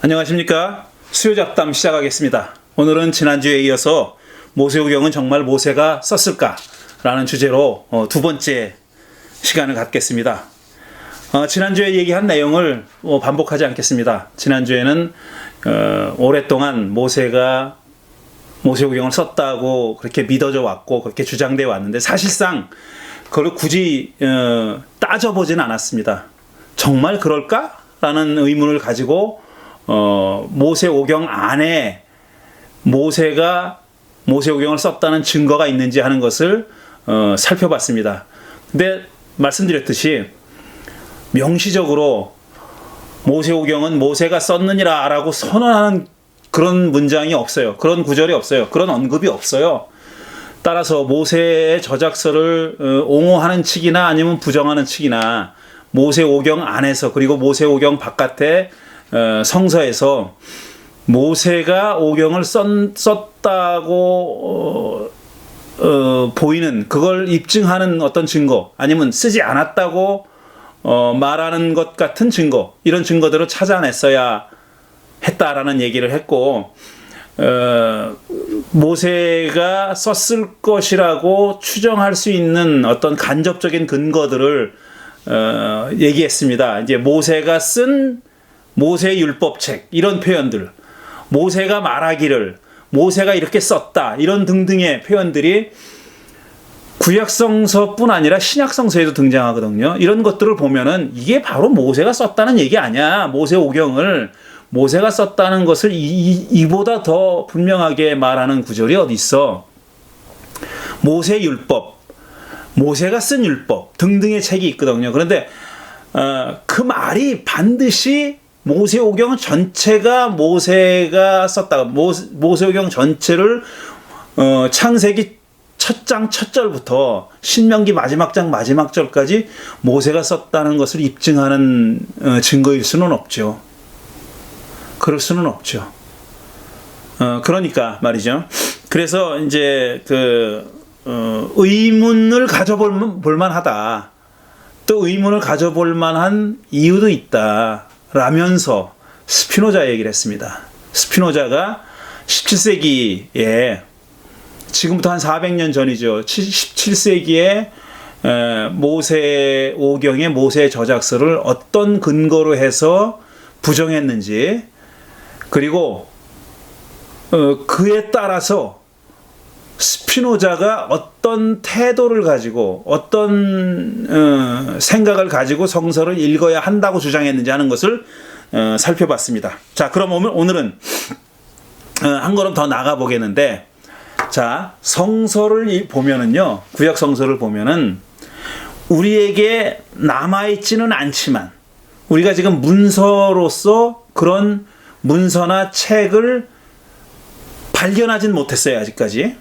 안녕하십니까. 수요잡담 시작하겠습니다. 오늘은 지난주에 이어서 모세오경은 정말 모세가 썼을까? 라는 주제로 두 번째 시간을 갖겠습니다. 지난주에 얘기한 내용을 반복하지 않겠습니다. 지난주에는 오랫동안 모세가 모세오경을 썼다고 그렇게 믿어져 왔고 그렇게 주장되어 왔는데 사실상 그걸 굳이 따져보지는 않았습니다. 정말 그럴까? 라는 의문을 가지고 모세오경 안에 모세가 모세오경을 썼다는 증거가 있는지 하는 것을 살펴봤습니다. 근데 말씀드렸듯이 명시적으로 모세오경은 모세가 썼느니라 라고 선언하는 그런 문장이 없어요. 그런 구절이 없어요. 그런 언급이 없어요. 따라서 모세의 저작서를 옹호하는 측이나 아니면 부정하는 측이나 모세오경 안에서 그리고 모세오경 바깥에 성서에서 모세가 오경을 썼다고 보이는 그걸 입증하는 어떤 증거 아니면 쓰지 않았다고 말하는 것 같은 증거 이런 증거들을 찾아냈어야 했다라는 얘기를 했고 모세가 썼을 것이라고 추정할 수 있는 어떤 간접적인 근거들을 얘기했습니다. 이제 모세가 쓴 모세 율법책 이런 표현들, 모세가 말하기를, 모세가 이렇게 썼다 이런 등등의 표현들이 구약성서뿐 아니라 신약성서에도 등장하거든요. 이런 것들을 보면은 이게 바로 모세가 썼다는 얘기 아니야. 모세오경을 모세가 썼다는 것을 이보다 더 분명하게 말하는 구절이 어디 있어? 모세 율법, 모세가 쓴 율법 등등의 책이 있거든요. 그런데 그 말이 반드시 모세오경 전체가 모세가 썼다. 모세오경 전체를 창세기 첫 장 첫 절부터 신명기 마지막 장 마지막 절까지 모세가 썼다는 것을 입증하는 증거일 수는 없죠. 그럴 수는 없죠. 그러니까 말이죠. 그래서 이제 의문을 가져볼 만하다. 또 의문을 가져볼 만한 이유도 있다. 라면서 스피노자 얘기를 했습니다. 스피노자가 17세기에 지금부터 한 400년 전이죠. 17세기에 모세오경의 모세 저작서를 어떤 근거로 해서 부정했는지 그리고 그에 따라서 스피노자가 어떤 태도를 가지고 어떤 생각을 가지고 성서를 읽어야 한다고 주장했는지 하는 것을 살펴봤습니다. 자, 그럼 오늘은 한 걸음 더 나가 보겠는데, 자, 성서를 보면은요, 구약 성서를 보면은 우리에게 남아있지는 않지만 우리가 지금 문서로서 그런 문서나 책을 발견하진 못했어요, 아직까지.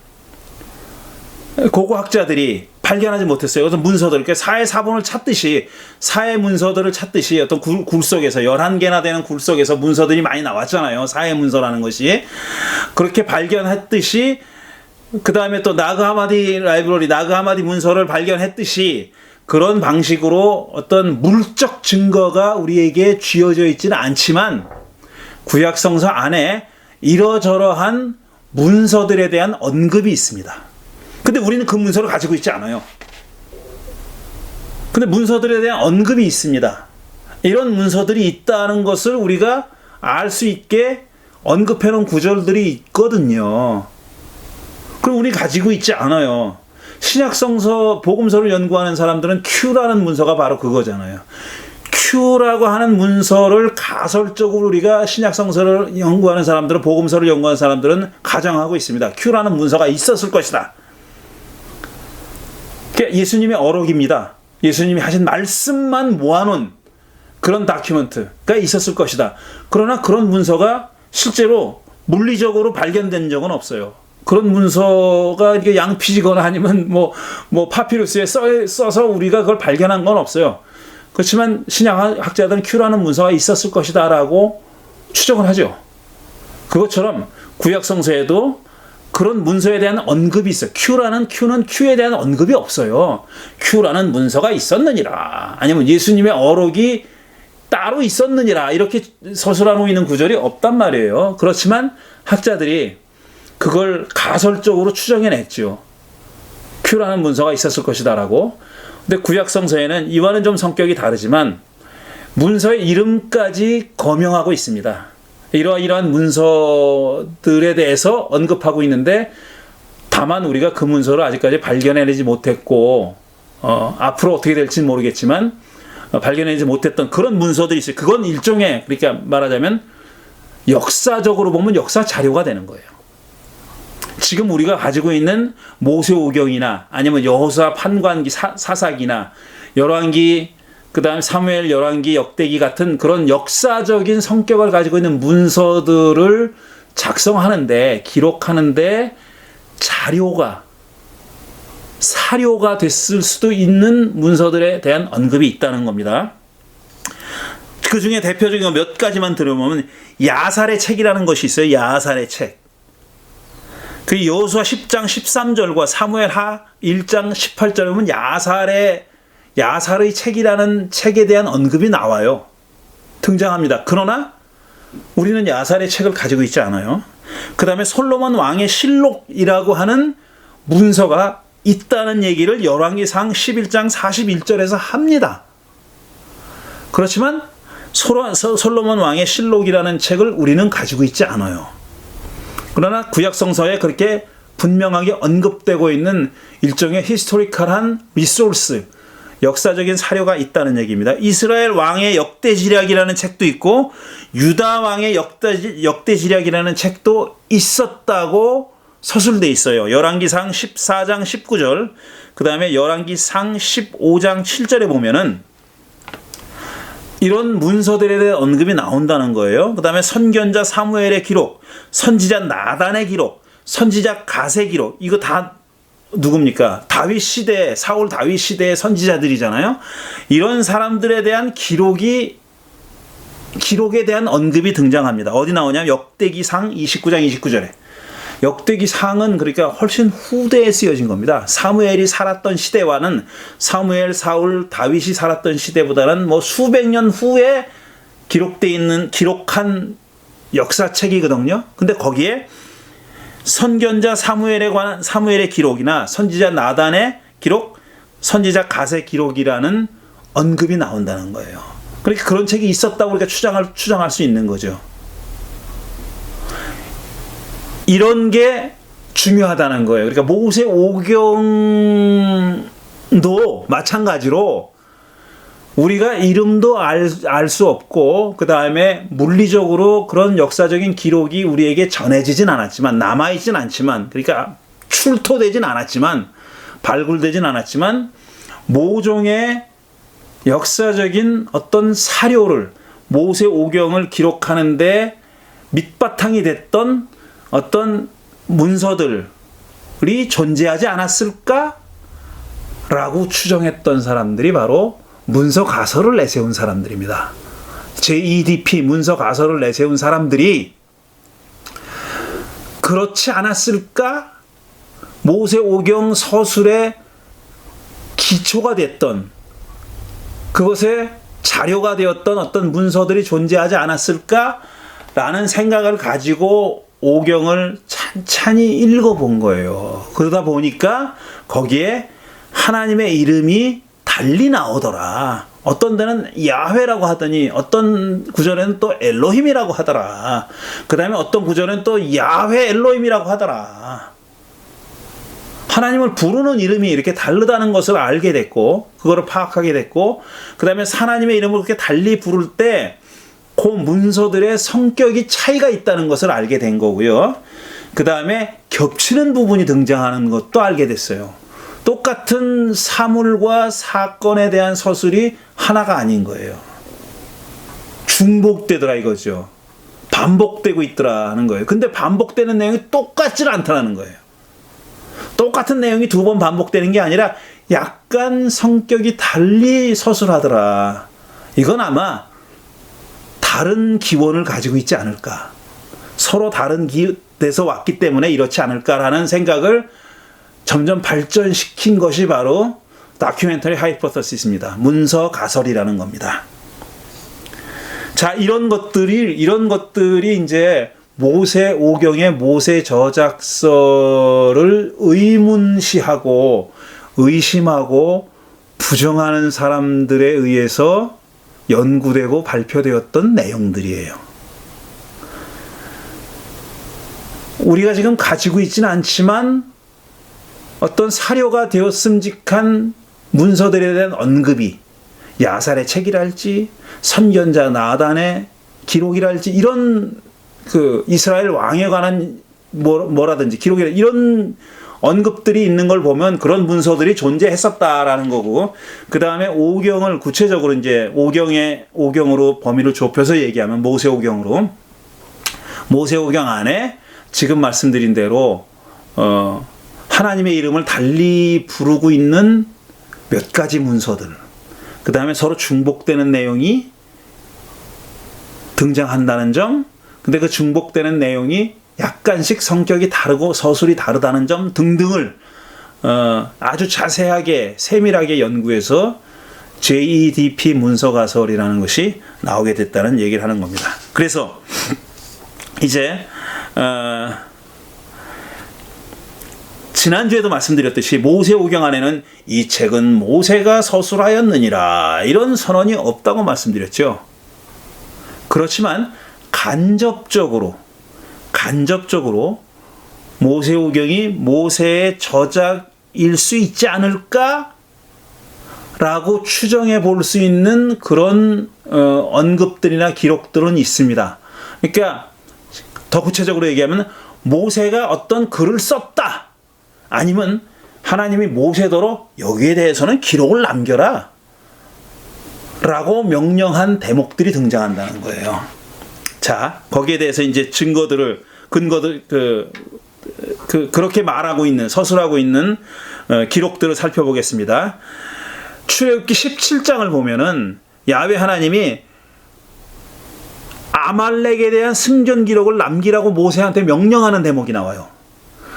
고고학자들이 발견하지 못했어요. 그래서 문서들, 사해 사본을 찾듯이, 사해 문서들을 찾듯이 어떤 굴 속에서, 11개나 되는 굴 속에서 문서들이 많이 나왔잖아요. 사해 문서라는 것이. 그렇게 발견했듯이, 그 다음에 또 나그 하마디 라이브러리, 나그 하마디 문서를 발견했듯이, 그런 방식으로 어떤 물적 증거가 우리에게 쥐어져 있지는 않지만, 구약성서 안에 이러저러한 문서들에 대한 언급이 있습니다. 근데 우리는 그 문서를 가지고 있지 않아요. 근데 문서들에 대한 언급이 있습니다. 이런 문서들이 있다는 것을 우리가 알 수 있게 언급해 놓은 구절들이 있거든요. 그럼 우리 가지고 있지 않아요. 신약성서, 복음서를 연구하는 사람들은 Q라는 문서가 바로 그거잖아요. Q라고 하는 문서를 가설적으로 우리가 신약성서를 연구하는 사람들은, 복음서를 연구하는 사람들은 가정하고 있습니다. Q라는 문서가 있었을 것이다. 예수님의 어록입니다. 예수님이 하신 말씀만 모아놓은 그런 다큐멘트가 있었을 것이다. 그러나 그런 문서가 실제로 물리적으로 발견된 적은 없어요. 그런 문서가 이렇게 양피지거나 아니면 파피루스에 써서 우리가 그걸 발견한 건 없어요. 그렇지만 신약학자들은 Q라는 문서가 있었을 것이다라고 추정을 하죠. 그것처럼 구약성서에도 그런 문서에 대한 언급이 있어요. Q는 Q에 대한 언급이 없어요. Q라는 문서가 있었느니라. 아니면 예수님의 어록이 따로 있었느니라 이렇게 서술하고 있는 구절이 없단 말이에요. 그렇지만 학자들이 그걸 가설적으로 추정해냈죠. Q라는 문서가 있었을 것이다라고. 근데 구약성서에는 이와는 좀 성격이 다르지만 문서의 이름까지 거명하고 있습니다. 이러한 문서들에 대해서 언급하고 있는데 다만 우리가 그 문서를 아직까지 발견해내지 못했고 앞으로 어떻게 될지는 모르겠지만 발견하지 못했던 그런 문서들이 있어요. 그건 일종의, 그러니까 말하자면 역사적으로 보면 역사 자료가 되는 거예요. 지금 우리가 가지고 있는 모세오경이나 아니면 여호수아 판관기 사사기나 열왕기, 그 다음에 사무엘 열왕기 역대기 같은 그런 역사적인 성격을 가지고 있는 문서들을 작성하는데, 기록하는데 사료가 됐을 수도 있는 문서들에 대한 언급이 있다는 겁니다. 그 중에 대표적인 몇 가지만 들어보면 야살의 책이라는 것이 있어요. 야살의 책. 그 여호수아 10장 13절과 사무엘하 1장 18절에 보면 야살의 책이라는 책에 대한 언급이 나와요. 등장합니다. 그러나 우리는 야살의 책을 가지고 있지 않아요. 그 다음에 솔로몬 왕의 실록이라고 하는 문서가 있다는 얘기를 열왕기상 11장 41절에서 합니다. 그렇지만 솔로몬 왕의 실록이라는 책을 우리는 가지고 있지 않아요. 그러나 구약성서에 그렇게 분명하게 언급되고 있는 일종의 히스토리컬한 리소스, 역사적인 사료가 있다는 얘기입니다. 이스라엘 왕의 역대지략이라는 책도 있고 유다 왕의 역대지략이라는 책도 있었다고 서술돼 있어요. 열왕기상 14장 19절, 그 다음에 열왕기상 15장 7절에 보면은 이런 문서들에 대한 언급이 나온다는 거예요. 그 다음에 선견자 사무엘의 기록, 선지자 나단의 기록, 선지자 갓의 기록, 이거 다 누굽니까? 다윗 시대, 사울 다윗 시대의 선지자들이잖아요. 이런 사람들에 대한 기록에 대한 언급이 등장합니다. 어디 나오냐면 역대기상 29장 29절에. 역대기상은 그러니까 훨씬 후대에 쓰여진 겁니다. 사무엘이 살았던 시대와는 사무엘, 사울, 다윗이 살았던 시대보다는 뭐 수백 년 후에 기록한 역사책이거든요. 근데 거기에 선견자 사무엘의 기록이나 선지자 나단의 기록, 선지자 갓의 기록이라는 언급이 나온다는 거예요. 그러니까 그런 책이 있었다고 우리가 추정할 수 있는 거죠. 이런 게 중요하다는 거예요. 그러니까 모세오경도 마찬가지로 우리가 이름도 알 수 없고 그 다음에 물리적으로 그런 역사적인 기록이 우리에게 전해지진 않았지만, 남아있진 않지만, 그러니까 출토되진 않았지만, 발굴되진 않았지만 모종의 역사적인 어떤 사료를, 모세오경을 기록하는데 밑바탕이 됐던 어떤 문서들이 존재하지 않았을까라고 추정했던 사람들이 바로 문서 가설을 내세운 사람들입니다. JEDP 문서 가설을 내세운 사람들이 그렇지 않았을까? 모세오경 서술의 기초가 됐던, 그것의 자료가 되었던 어떤 문서들이 존재하지 않았을까라는 생각을 가지고 오경을 찬찬히 읽어본 거예요. 그러다 보니까 거기에 하나님의 이름이 달리 나오더라. 어떤 데는 야훼라고 하더니 어떤 구절에는 또 엘로힘이라고 하더라. 그 다음에 어떤 구절에는 또 야훼 엘로힘이라고 하더라. 하나님을 부르는 이름이 이렇게 다르다는 것을 알게 됐고, 그거를 파악하게 됐고, 그 다음에 하나님의 이름을 그렇게 달리 부를 때 그 문서들의 성격이 차이가 있다는 것을 알게 된 거고요. 그 다음에 겹치는 부분이 등장하는 것도 알게 됐어요. 똑같은 사물과 사건에 대한 서술이 하나가 아닌 거예요. 중복되더라 이거죠. 반복되고 있더라 하는 거예요. 근데 반복되는 내용이 똑같지 않다는 거예요. 똑같은 내용이 두 번 반복되는 게 아니라 약간 성격이 달리 서술하더라. 이건 아마 다른 기원을 가지고 있지 않을까. 서로 다른 데서 왔기 때문에 이렇지 않을까라는 생각을 점점 발전시킨 것이 바로 다큐멘터리 하이포터시스입니다. 문서 가설이라는 겁니다. 자, 이런 것들이 이제 모세 오경의 모세 저작서를 의문시하고 의심하고 부정하는 사람들에 의해서 연구되고 발표되었던 내용들이에요. 우리가 지금 가지고 있지는 않지만 어떤 사료가 되었음직한 문서들에 대한 언급이 야살의 책이랄지 선견자 나단의 기록이랄지 이런 그 이스라엘 왕에 관한 뭐라든지 기록이라 이런 언급들이 있는 걸 보면 그런 문서들이 존재했었다라는 거고, 그 다음에 오경을 구체적으로 이제 오경으로 범위를 좁혀서 얘기하면 모세 오경으로, 모세 오경 안에 지금 말씀드린 대로 하나님의 이름을 달리 부르고 있는 몇 가지 문서들, 그 다음에 서로 중복되는 내용이 등장한다는 점, 근데 그 중복되는 내용이 약간씩 성격이 다르고 서술이 다르다는 점 등등을 아주 자세하게 세밀하게 연구해서 JEDP 문서가설이라는 것이 나오게 됐다는 얘기를 하는 겁니다. 그래서 이제 지난주에도 말씀드렸듯이 모세오경 안에는 이 책은 모세가 서술하였느니라 이런 선언이 없다고 말씀드렸죠. 그렇지만 간접적으로 모세오경이 모세의 저작일 수 있지 않을까? 라고 추정해 볼 수 있는 그런 언급들이나 기록들은 있습니다. 그러니까 더 구체적으로 얘기하면 모세가 어떤 글을 썼다. 아니면 하나님이 모세더러 여기에 대해서는 기록을 남겨라. 라고 명령한 대목들이 등장한다는 거예요. 자, 거기에 대해서 이제 근거들, 그렇게 말하고 있는, 서술하고 있는 기록들을 살펴보겠습니다. 출애굽기 17장을 보면은 야훼 하나님이 아말렉에 대한 승전 기록을 남기라고 모세한테 명령하는 대목이 나와요.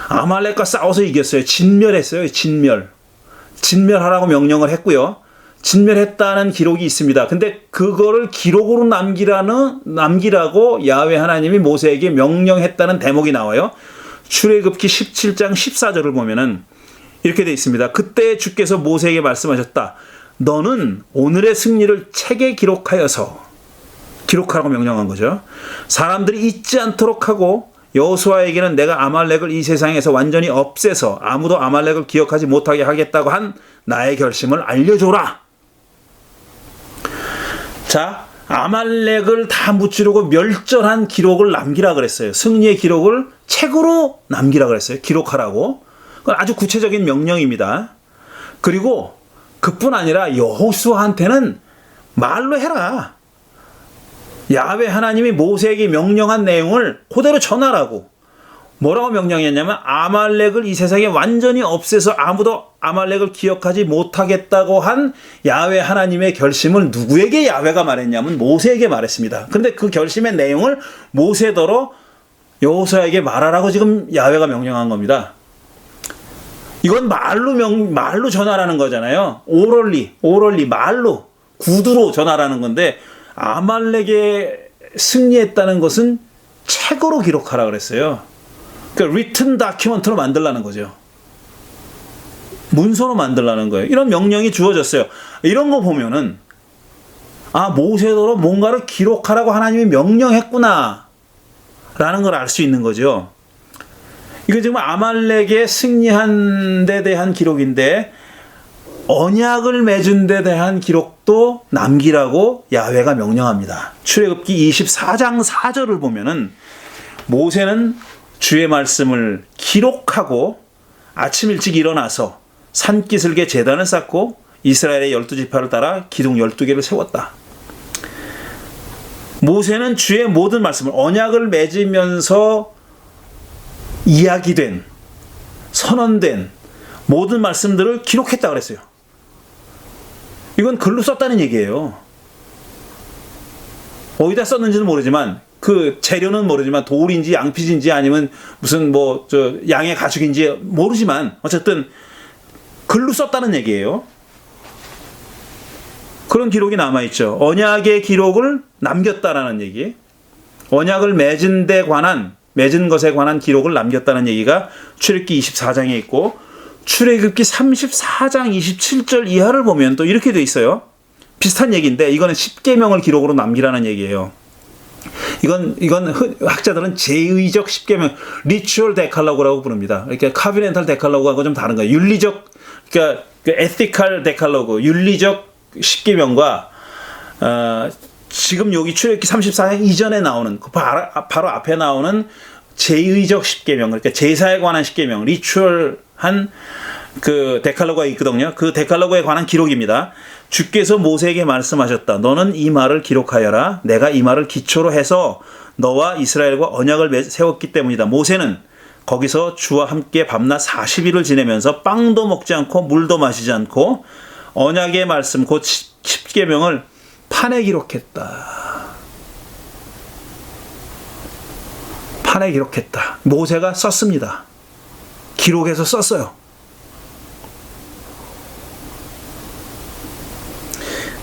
아말렉과 싸워서 이겼어요. 진멸했어요. 진멸하라고 명령을 했고요. 진멸했다는 기록이 있습니다. 근데 그거를 기록으로 남기라고 야훼 하나님이 모세에게 명령했다는 대목이 나와요. 출애굽기 17장 14절을 보면은 이렇게 되어 있습니다. 그때 주께서 모세에게 말씀하셨다. 너는 오늘의 승리를 책에 기록하라고 명령한 거죠. 사람들이 잊지 않도록 하고 여호수아에게는 내가 아말렉을 이 세상에서 완전히 없애서 아무도 아말렉을 기억하지 못하게 하겠다고 한 나의 결심을 알려줘라. 자, 아말렉을 다 무찌르고 멸절한 기록을 남기라 그랬어요. 승리의 기록을 책으로 남기라 그랬어요. 기록하라고. 그건 아주 구체적인 명령입니다. 그리고 그뿐 아니라 여호수아한테는 말로 해라. 야훼 하나님이 모세에게 명령한 내용을 그대로 전하라고. 뭐라고 명령했냐면 아말렉을 이 세상에 완전히 없애서 아무도 아말렉을 기억하지 못하겠다고 한 야훼 하나님의 결심을 누구에게 야훼가 말했냐면 모세에게 말했습니다. 그런데 그 결심의 내용을 모세더러 여호수아에게 말하라고 지금 야훼가 명령한 겁니다. 이건 말로 전하라는 거잖아요. 오럴리 말로 구두로 전하라는 건데 아말렉에 승리했다는 것은 책으로 기록하라 그랬어요. 그러니까 written document로 만들라는 거죠. 문서로 만들라는 거예요. 이런 명령이 주어졌어요. 이런 거 보면은 모세더러 뭔가를 기록하라고 하나님이 명령했구나 라는 걸 알 수 있는 거죠. 이거 지금 아말렉에 승리한 데 대한 기록인데 언약을 맺은 데 대한 기록도 남기라고 야훼가 명령합니다. 출애굽기 24장 4절을 보면은 모세는 주의 말씀을 기록하고 아침 일찍 일어나서 산기슭에 제단을 쌓고 이스라엘의 12지파를 따라 기둥 12개를 세웠다. 모세는 주의 모든 말씀을 언약을 맺으면서 이야기된, 선언된 모든 말씀들을 기록했다 그랬어요. 이건 글로 썼다는 얘기예요. 어디다 썼는지는 모르지만 그 재료는 모르지만 돌인지 양피지인지 아니면 무슨 양의 가죽인지 모르지만 어쨌든 글로 썼다는 얘기예요. 그런 기록이 남아있죠. 언약의 기록을 남겼다라는 얘기. 언약을 맺은 것에 관한 기록을 남겼다는 얘기가 출애굽기 24장에 있고, 출애굽기 34장 27절 이하를 보면 또 이렇게 돼 있어요. 비슷한 얘기인데 이거는 십계명을 기록으로 남기라는 얘기예요. 이건 학자들은 제의적 십계명, 리추얼 데칼로그라고 부릅니다. 이렇게 카비넨탈 데칼로그하고 좀 다른 거예요. 윤리적, 그러니까 에티칼 데칼로그, 윤리적 십계명과 지금 여기 출애굽기 34장 이전에 나오는 바로 앞에 나오는 제의적 십계명, 그러니까 제사에 관한 십계명, 리추얼한 그 데칼로그가 있거든요. 그 데칼로그에 관한 기록입니다. 주께서 모세에게 말씀하셨다. 너는 이 말을 기록하여라. 내가 이 말을 기초로 해서 너와 이스라엘과 언약을 세웠기 때문이다. 모세는 거기서 주와 함께 밤낮 40일을 지내면서 빵도 먹지 않고 물도 마시지 않고 언약의 말씀 곧 십계명을 판에 기록했다. 판에 기록했다. 모세가 썼습니다. 기록해서 썼어요.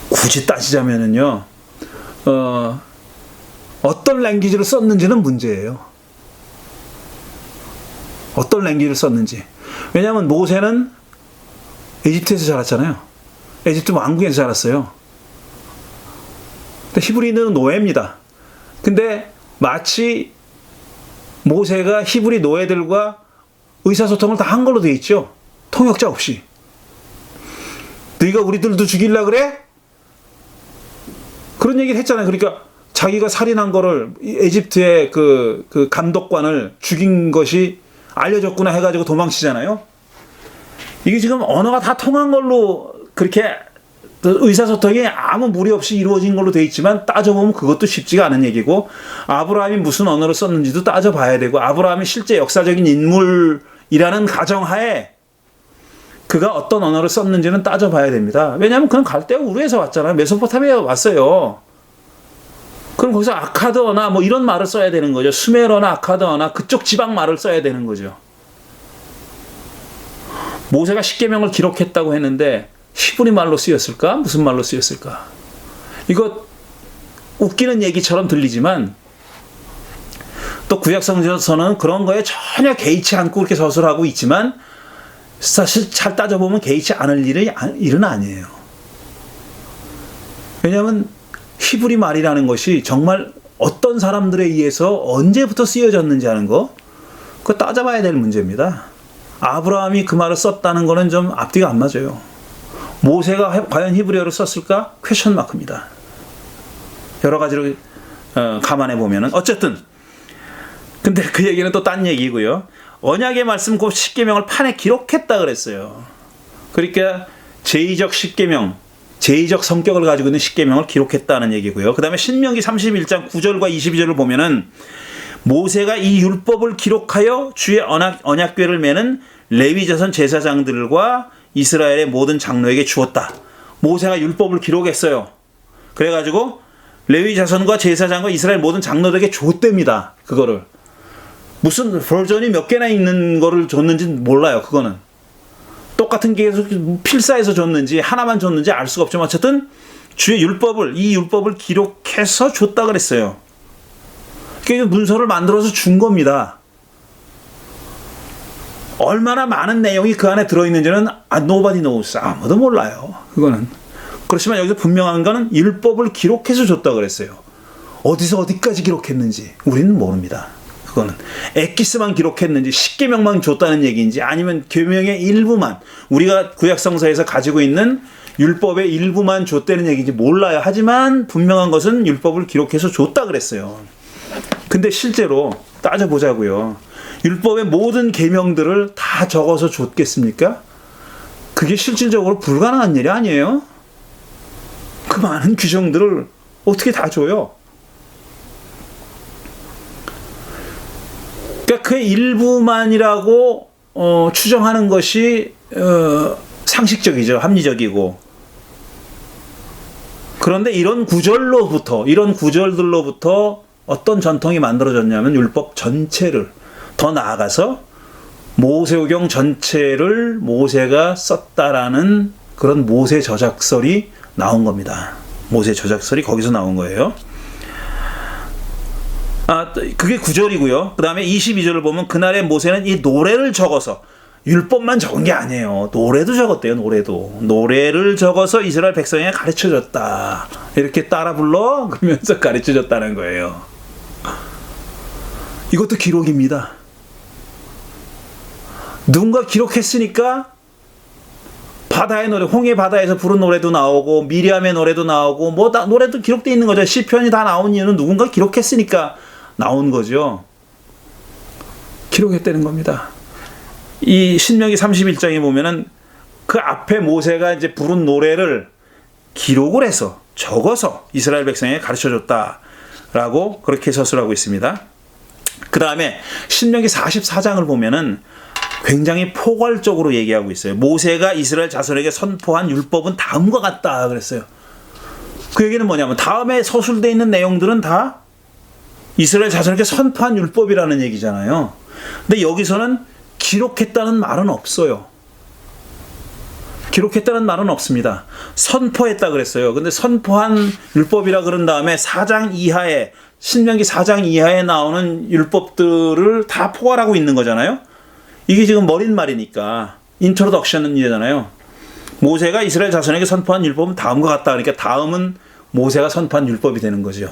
굳이 따지자면은요, 어떤 랭귀지를 썼는지는 문제예요. 어떤 랭귀지를 썼는지. 왜냐하면 모세는 에집트에서 자랐잖아요. 에집트 왕궁에서 자랐어요. 히브리인들은 노예입니다. 근데 마치 모세가 히브리 노예들과 의사소통을 다 한 걸로 돼 있죠. 통역자 없이. 너희가 우리들도 죽이려고 그래? 그런 얘기를 했잖아요. 그러니까 자기가 살인한 거를 에집트의 그 감독관을 죽인 것이 알려졌구나 해가지고 도망치잖아요. 이게 지금 언어가 다 통한 걸로 그렇게 의사소통이 아무 무리 없이 이루어진 걸로 돼 있지만 따져보면 그것도 쉽지가 않은 얘기고, 아브라함이 무슨 언어를 썼는지도 따져봐야 되고, 아브라함이 실제 역사적인 인물이라는 가정하에 그가 어떤 언어를 썼는지는 따져봐야 됩니다. 왜냐하면 그는 갈대아 우르에서 왔잖아요. 메소포타미아에 왔어요. 그럼 거기서 아카드어나 뭐 이런 말을 써야 되는 거죠. 수메러나 아카드어나 그쪽 지방 말을 써야 되는 거죠. 모세가 십계명을 기록했다고 했는데 히브리 말로 쓰였을까? 무슨 말로 쓰였을까? 이거 웃기는 얘기처럼 들리지만 또 구약성서는 그런 거에 전혀 개의치 않고 그렇게 서술하고 있지만 사실 잘 따져보면 개의치 않을 일은 아니에요. 왜냐하면 히브리 말이라는 것이 정말 어떤 사람들에 의해서 언제부터 쓰여졌는지 하는 거, 그거 따져봐야 될 문제입니다. 아브라함이 그 말을 썼다는 거는 좀 앞뒤가 안 맞아요. 모세가 과연 히브리어를 썼을까? 퀘션 마크입니다. 여러 가지로 감안해 보면은 어쨌든, 근데 그 얘기는 또 딴 얘기고요. 언약의 말씀 곧 십계명을 판에 기록했다 그랬어요. 그러니까 제의적 십계명, 제의적 성격을 가지고 있는 십계명을 기록했다는 얘기고요. 그 다음에 신명기 31장 9절과 22절을 보면은 모세가 이 율법을 기록하여 주의 언약궤를 매는 레위 자손 제사장들과 이스라엘의 모든 장로에게 주었다. 모세가 율법을 기록했어요. 그래가지고 레위 자손과 제사장과 이스라엘 모든 장로들에게 줬답니다. 그거를. 무슨 버전이 몇 개나 있는 거를 줬는지는 몰라요. 그거는. 똑같은 게 필사해서 줬는지 하나만 줬는지 알 수가 없지만 어쨌든 주의 율법을, 이 율법을 기록해서 줬다 그랬어요. 그러니까 문서를 만들어서 준 겁니다. 얼마나 많은 내용이 그 안에 들어있는지는 nobody knows. 아무도 몰라요. 그거는. 그렇지만 여기서 분명한 거는 율법을 기록해서 줬다 그랬어요. 어디서 어디까지 기록했는지 우리는 모릅니다. 그거는 엑기스만 기록했는지 십계명만 줬다는 얘기인지 아니면 계명의 일부만, 우리가 구약성서에서 가지고 있는 율법의 일부만 줬다는 얘기인지 몰라요. 하지만 분명한 것은 율법을 기록해서 줬다 그랬어요. 근데 실제로 따져보자고요. 율법의 모든 계명들을 다 적어서 줬겠습니까? 그게 실질적으로 불가능한 일이 아니에요. 그 많은 규정들을 어떻게 다 줘요? 그러니까 그 일부만이라고 추정하는 것이 상식적이죠. 합리적이고. 그런데 이런 구절들로부터 어떤 전통이 만들어졌냐면 율법 전체를, 더 나아가서 모세오경 전체를 모세가 썼다라는 그런 모세 저작설이 나온 겁니다. 모세 저작설이 거기서 나온 거예요. 그게 9절이고요. 그 다음에 22절을 보면 그날에 모세는 이 노래를 적어서, 율법만 적은 게 아니에요. 노래도 적었대요. 노래를 적어서 이스라엘 백성에게 가르쳐줬다. 이렇게 따라 불러 그러면서 가르쳐줬다는 거예요. 이것도 기록입니다. 누군가 기록했으니까 바다의 노래, 홍해 바다에서 부른 노래도 나오고 미리암의 노래도 나오고 노래도 기록되어 있는 거죠. 시편이 다 나온 이유는 누군가 기록했으니까 나온 거죠. 기록했다는 겁니다. 이 신명기 31장에 보면은 그 앞에 모세가 이제 부른 노래를 기록을 해서 적어서 이스라엘 백성에게 가르쳐줬다라고 그렇게 서술하고 있습니다. 그 다음에 신명기 44장을 보면은 굉장히 포괄적으로 얘기하고 있어요. 모세가 이스라엘 자손에게 선포한 율법은 다음과 같다 그랬어요. 그 얘기는 뭐냐면 다음에 서술되어 있는 내용들은 다 이스라엘 자손에게 선포한 율법이라는 얘기잖아요. 근데 여기서는 기록했다는 말은 없어요. 기록했다는 말은 없습니다. 선포했다 그랬어요. 근데 선포한 율법이라 그런 다음에 4장 이하에, 신명기 4장 이하에 나오는 율법들을 다 포괄하고 있는 거잖아요. 이게 지금 머린 말이니까 인트로덕션이잖아요. 모세가 이스라엘 자손에게 선포한 율법은 다음과 같다. 그러니까 다음은 모세가 선포한 율법이 되는 거죠.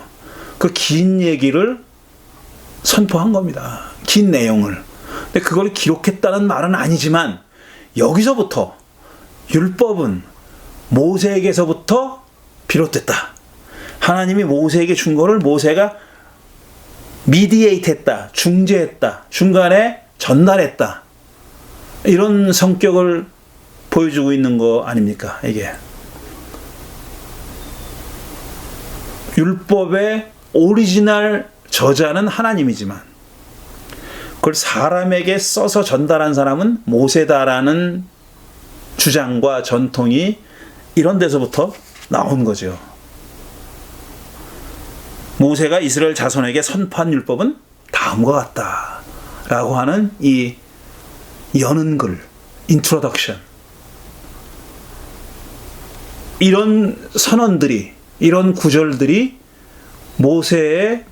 그 긴 얘기를 선포한 겁니다. 긴 내용을. 근데 그걸 기록했다는 말은 아니지만 여기서부터 율법은 모세에게서부터 비롯됐다. 하나님이 모세에게 준 거를 모세가 미디에이트했다, 중재했다, 중간에 전달했다. 이런 성격을 보여주고 있는 거 아닙니까? 이게 율법의 오리지널 저자는 하나님이지만 그걸 사람에게 써서 전달한 사람은 모세다라는 주장과 전통이 이런 데서부터 나온 거죠. 모세가 이스라엘 자손에게 선포한 율법은 다음과 같다 라고 하는 이 여는 글, 인트로덕션, 이런 선언들이, 이런 구절들이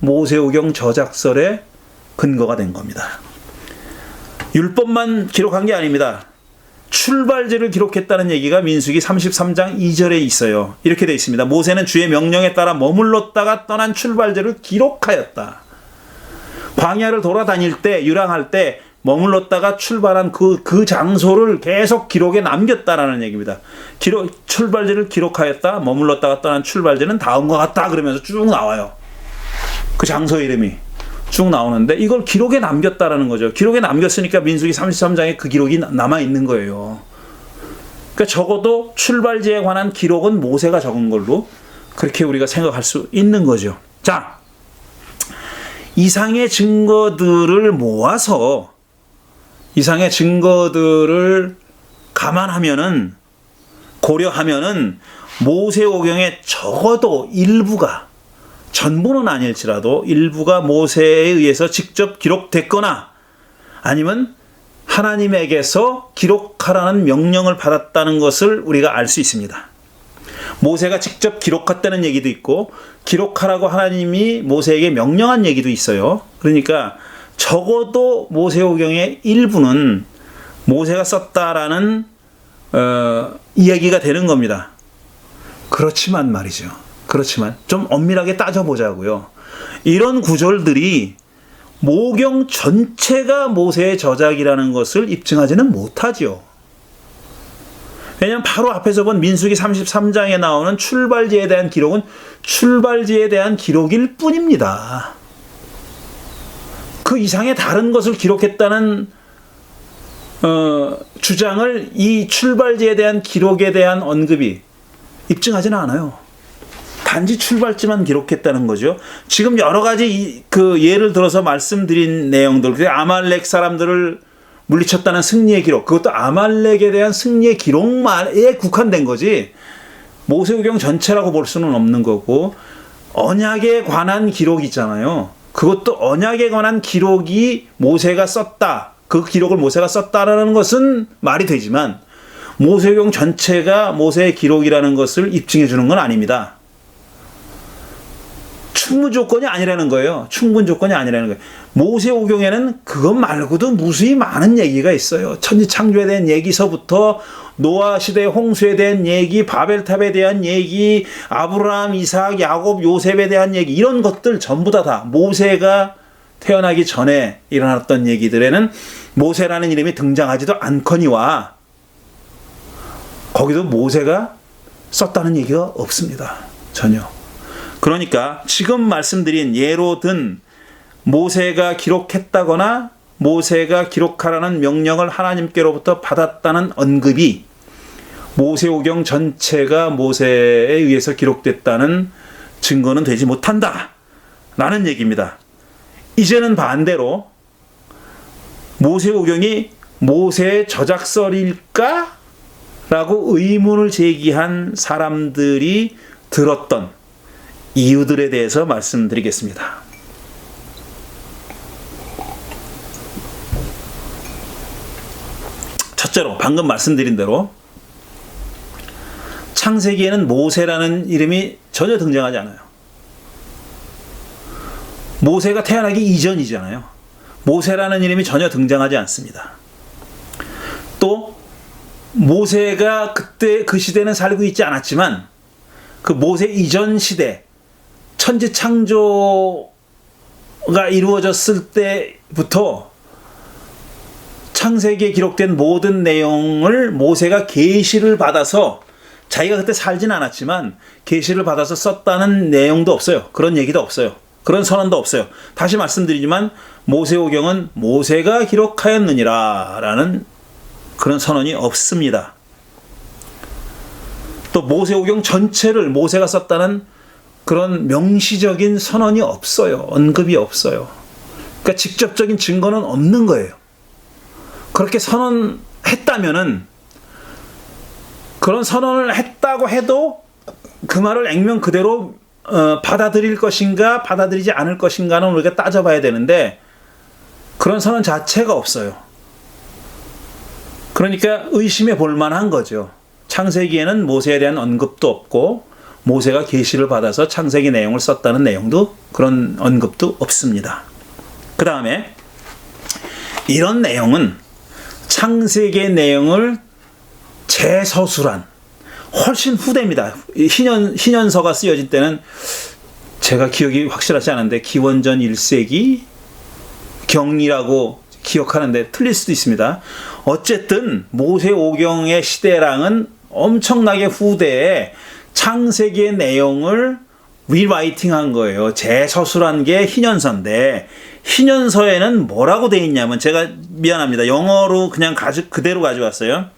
모세오경 저작설의 근거가 된 겁니다. 율법만 기록한 게 아닙니다. 출발제를 기록했다는 얘기가 민수기 33장 2절에 있어요. 이렇게 되어 있습니다. 모세는 주의 명령에 따라 머물렀다가 떠난 출발제를 기록하였다. 광야를 돌아다닐 때, 유랑할 때 머물렀다가 출발한 그 장소를 계속 기록에 남겼다라는 얘기입니다. 출발제를 기록하였다. 머물렀다가 떠난 출발제는 다음과 같다. 그러면서 쭉 나와요. 그 장소 이름이 쭉 나오는데 이걸 기록에 남겼다라는 거죠. 기록에 남겼으니까 민수기 33장에 그 기록이 남아 있는 거예요. 그러니까 적어도 출발지에 관한 기록은 모세가 적은 걸로 그렇게 우리가 생각할 수 있는 거죠. 자, 이상의 증거들을 모아서 이상의 증거들을 감안하면은, 고려하면은 모세오경의 적어도 일부가, 전부는 아닐지라도 일부가 모세에 의해서 직접 기록됐거나 아니면 하나님에게서 기록하라는 명령을 받았다는 것을 우리가 알 수 있습니다. 모세가 직접 기록했다는 얘기도 있고 기록하라고 하나님이 모세에게 명령한 얘기도 있어요. 그러니까 적어도 모세오경의 일부는 모세가 썼다라는 이야기가 되는 겁니다. 그렇지만 말이죠. 그렇지만 좀 엄밀하게 따져보자고요. 이런 구절들이 모경 전체가 모세의 저작이라는 것을 입증하지는 못하죠. 왜냐하면 바로 앞에서 본 민수기 33장에 나오는 출발지에 대한 기록은 출발지에 대한 기록일 뿐입니다. 그 이상의 다른 것을 기록했다는 주장을 이 출발지에 대한 기록에 대한 언급이 입증하지는 않아요. 단지 출발지만 기록했다는 거죠. 지금 여러 가지 그 예를 들어서 말씀드린 내용들, 아말렉 사람들을 물리쳤다는 승리의 기록, 그것도 아말렉에 대한 승리의 기록만에 국한된 거지 모세오경 전체라고 볼 수는 없는 거고, 언약에 관한 기록이 있잖아요. 그것도 언약에 관한 기록이 모세가 썼다, 그 기록을 모세가 썼다라는 것은 말이 되지만 모세오경 전체가 모세의 기록이라는 것을 입증해 주는 건 아닙니다. 충분 조건이 아니라는 거예요. 충분 조건이 아니라는 거예요. 모세오경에는 그것 말고도 무수히 많은 얘기가 있어요. 천지창조에 대한 얘기서부터 노아 시대 홍수에 대한 얘기, 바벨탑에 대한 얘기, 아브라함, 이삭, 야곱, 요셉에 대한 얘기, 이런 것들 전부 다 모세가 태어나기 전에 일어났던 얘기들에는 모세라는 이름이 등장하지도 않거니와 거기도 모세가 썼다는 얘기가 없습니다. 전혀. 그러니까 지금 말씀드린 예로 든 모세가 기록했다거나 모세가 기록하라는 명령을 하나님께로부터 받았다는 언급이 모세오경 전체가 모세에 의해서 기록됐다는 증거는 되지 못한다 라는 얘기입니다. 이제는 반대로 모세오경이 모세의 저작설일까? 라고 의문을 제기한 사람들이 들었던 이유들에 대해서 말씀드리겠습니다. 첫째로 방금 말씀드린 대로 창세기에는 모세라는 이름이 전혀 등장하지 않아요. 모세가 태어나기 이전이잖아요. 모세라는 이름이 전혀 등장하지 않습니다. 또 모세가 그때 그 시대는 살고 있지 않았지만 그 모세 이전 시대 천지 창조가 이루어졌을 때부터 창세기에 기록된 모든 내용을 모세가 계시를 받아서 자기가 그때 살진 않았지만 계시를 받아서 썼다는 내용도 없어요. 그런 얘기도 없어요. 그런 선언도 없어요. 다시 말씀드리지만 모세오경은 모세가 기록하였느니라 라는 그런 선언이 없습니다. 또 모세오경 전체를 모세가 썼다는 그런 명시적인 선언이 없어요. 언급이 없어요. 그러니까 직접적인 증거는 없는 거예요. 그렇게 선언했다면은 그런 선언을 했다고 해도 그 말을 액면 그대로 받아들일 것인가 받아들이지 않을 것인가는 우리가 따져봐야 되는데 그런 선언 자체가 없어요. 그러니까 의심해 볼 만한 거죠. 창세기에는 모세에 대한 언급도 없고 모세가 계시를 받아서 창세기 내용을 썼다는 내용도 그런 언급도 없습니다. 그 다음에 이런 내용은 창세기의 내용을 재서술한 훨씬 후대입니다. 희년서가 쓰여진 때는 제가 기억이 확실하지 않은데 기원전 1세기 경이라고 기억하는데 틀릴 수도 있습니다. 어쨌든 모세오경의 시대랑은 엄청나게 후대에 창세기의 내용을 리라이팅한 거예요. 재서술한 게 희년서인데 희년서에는 뭐라고 돼 있냐면 제가 미안합니다. 영어로 그냥 그대로 가져왔어요.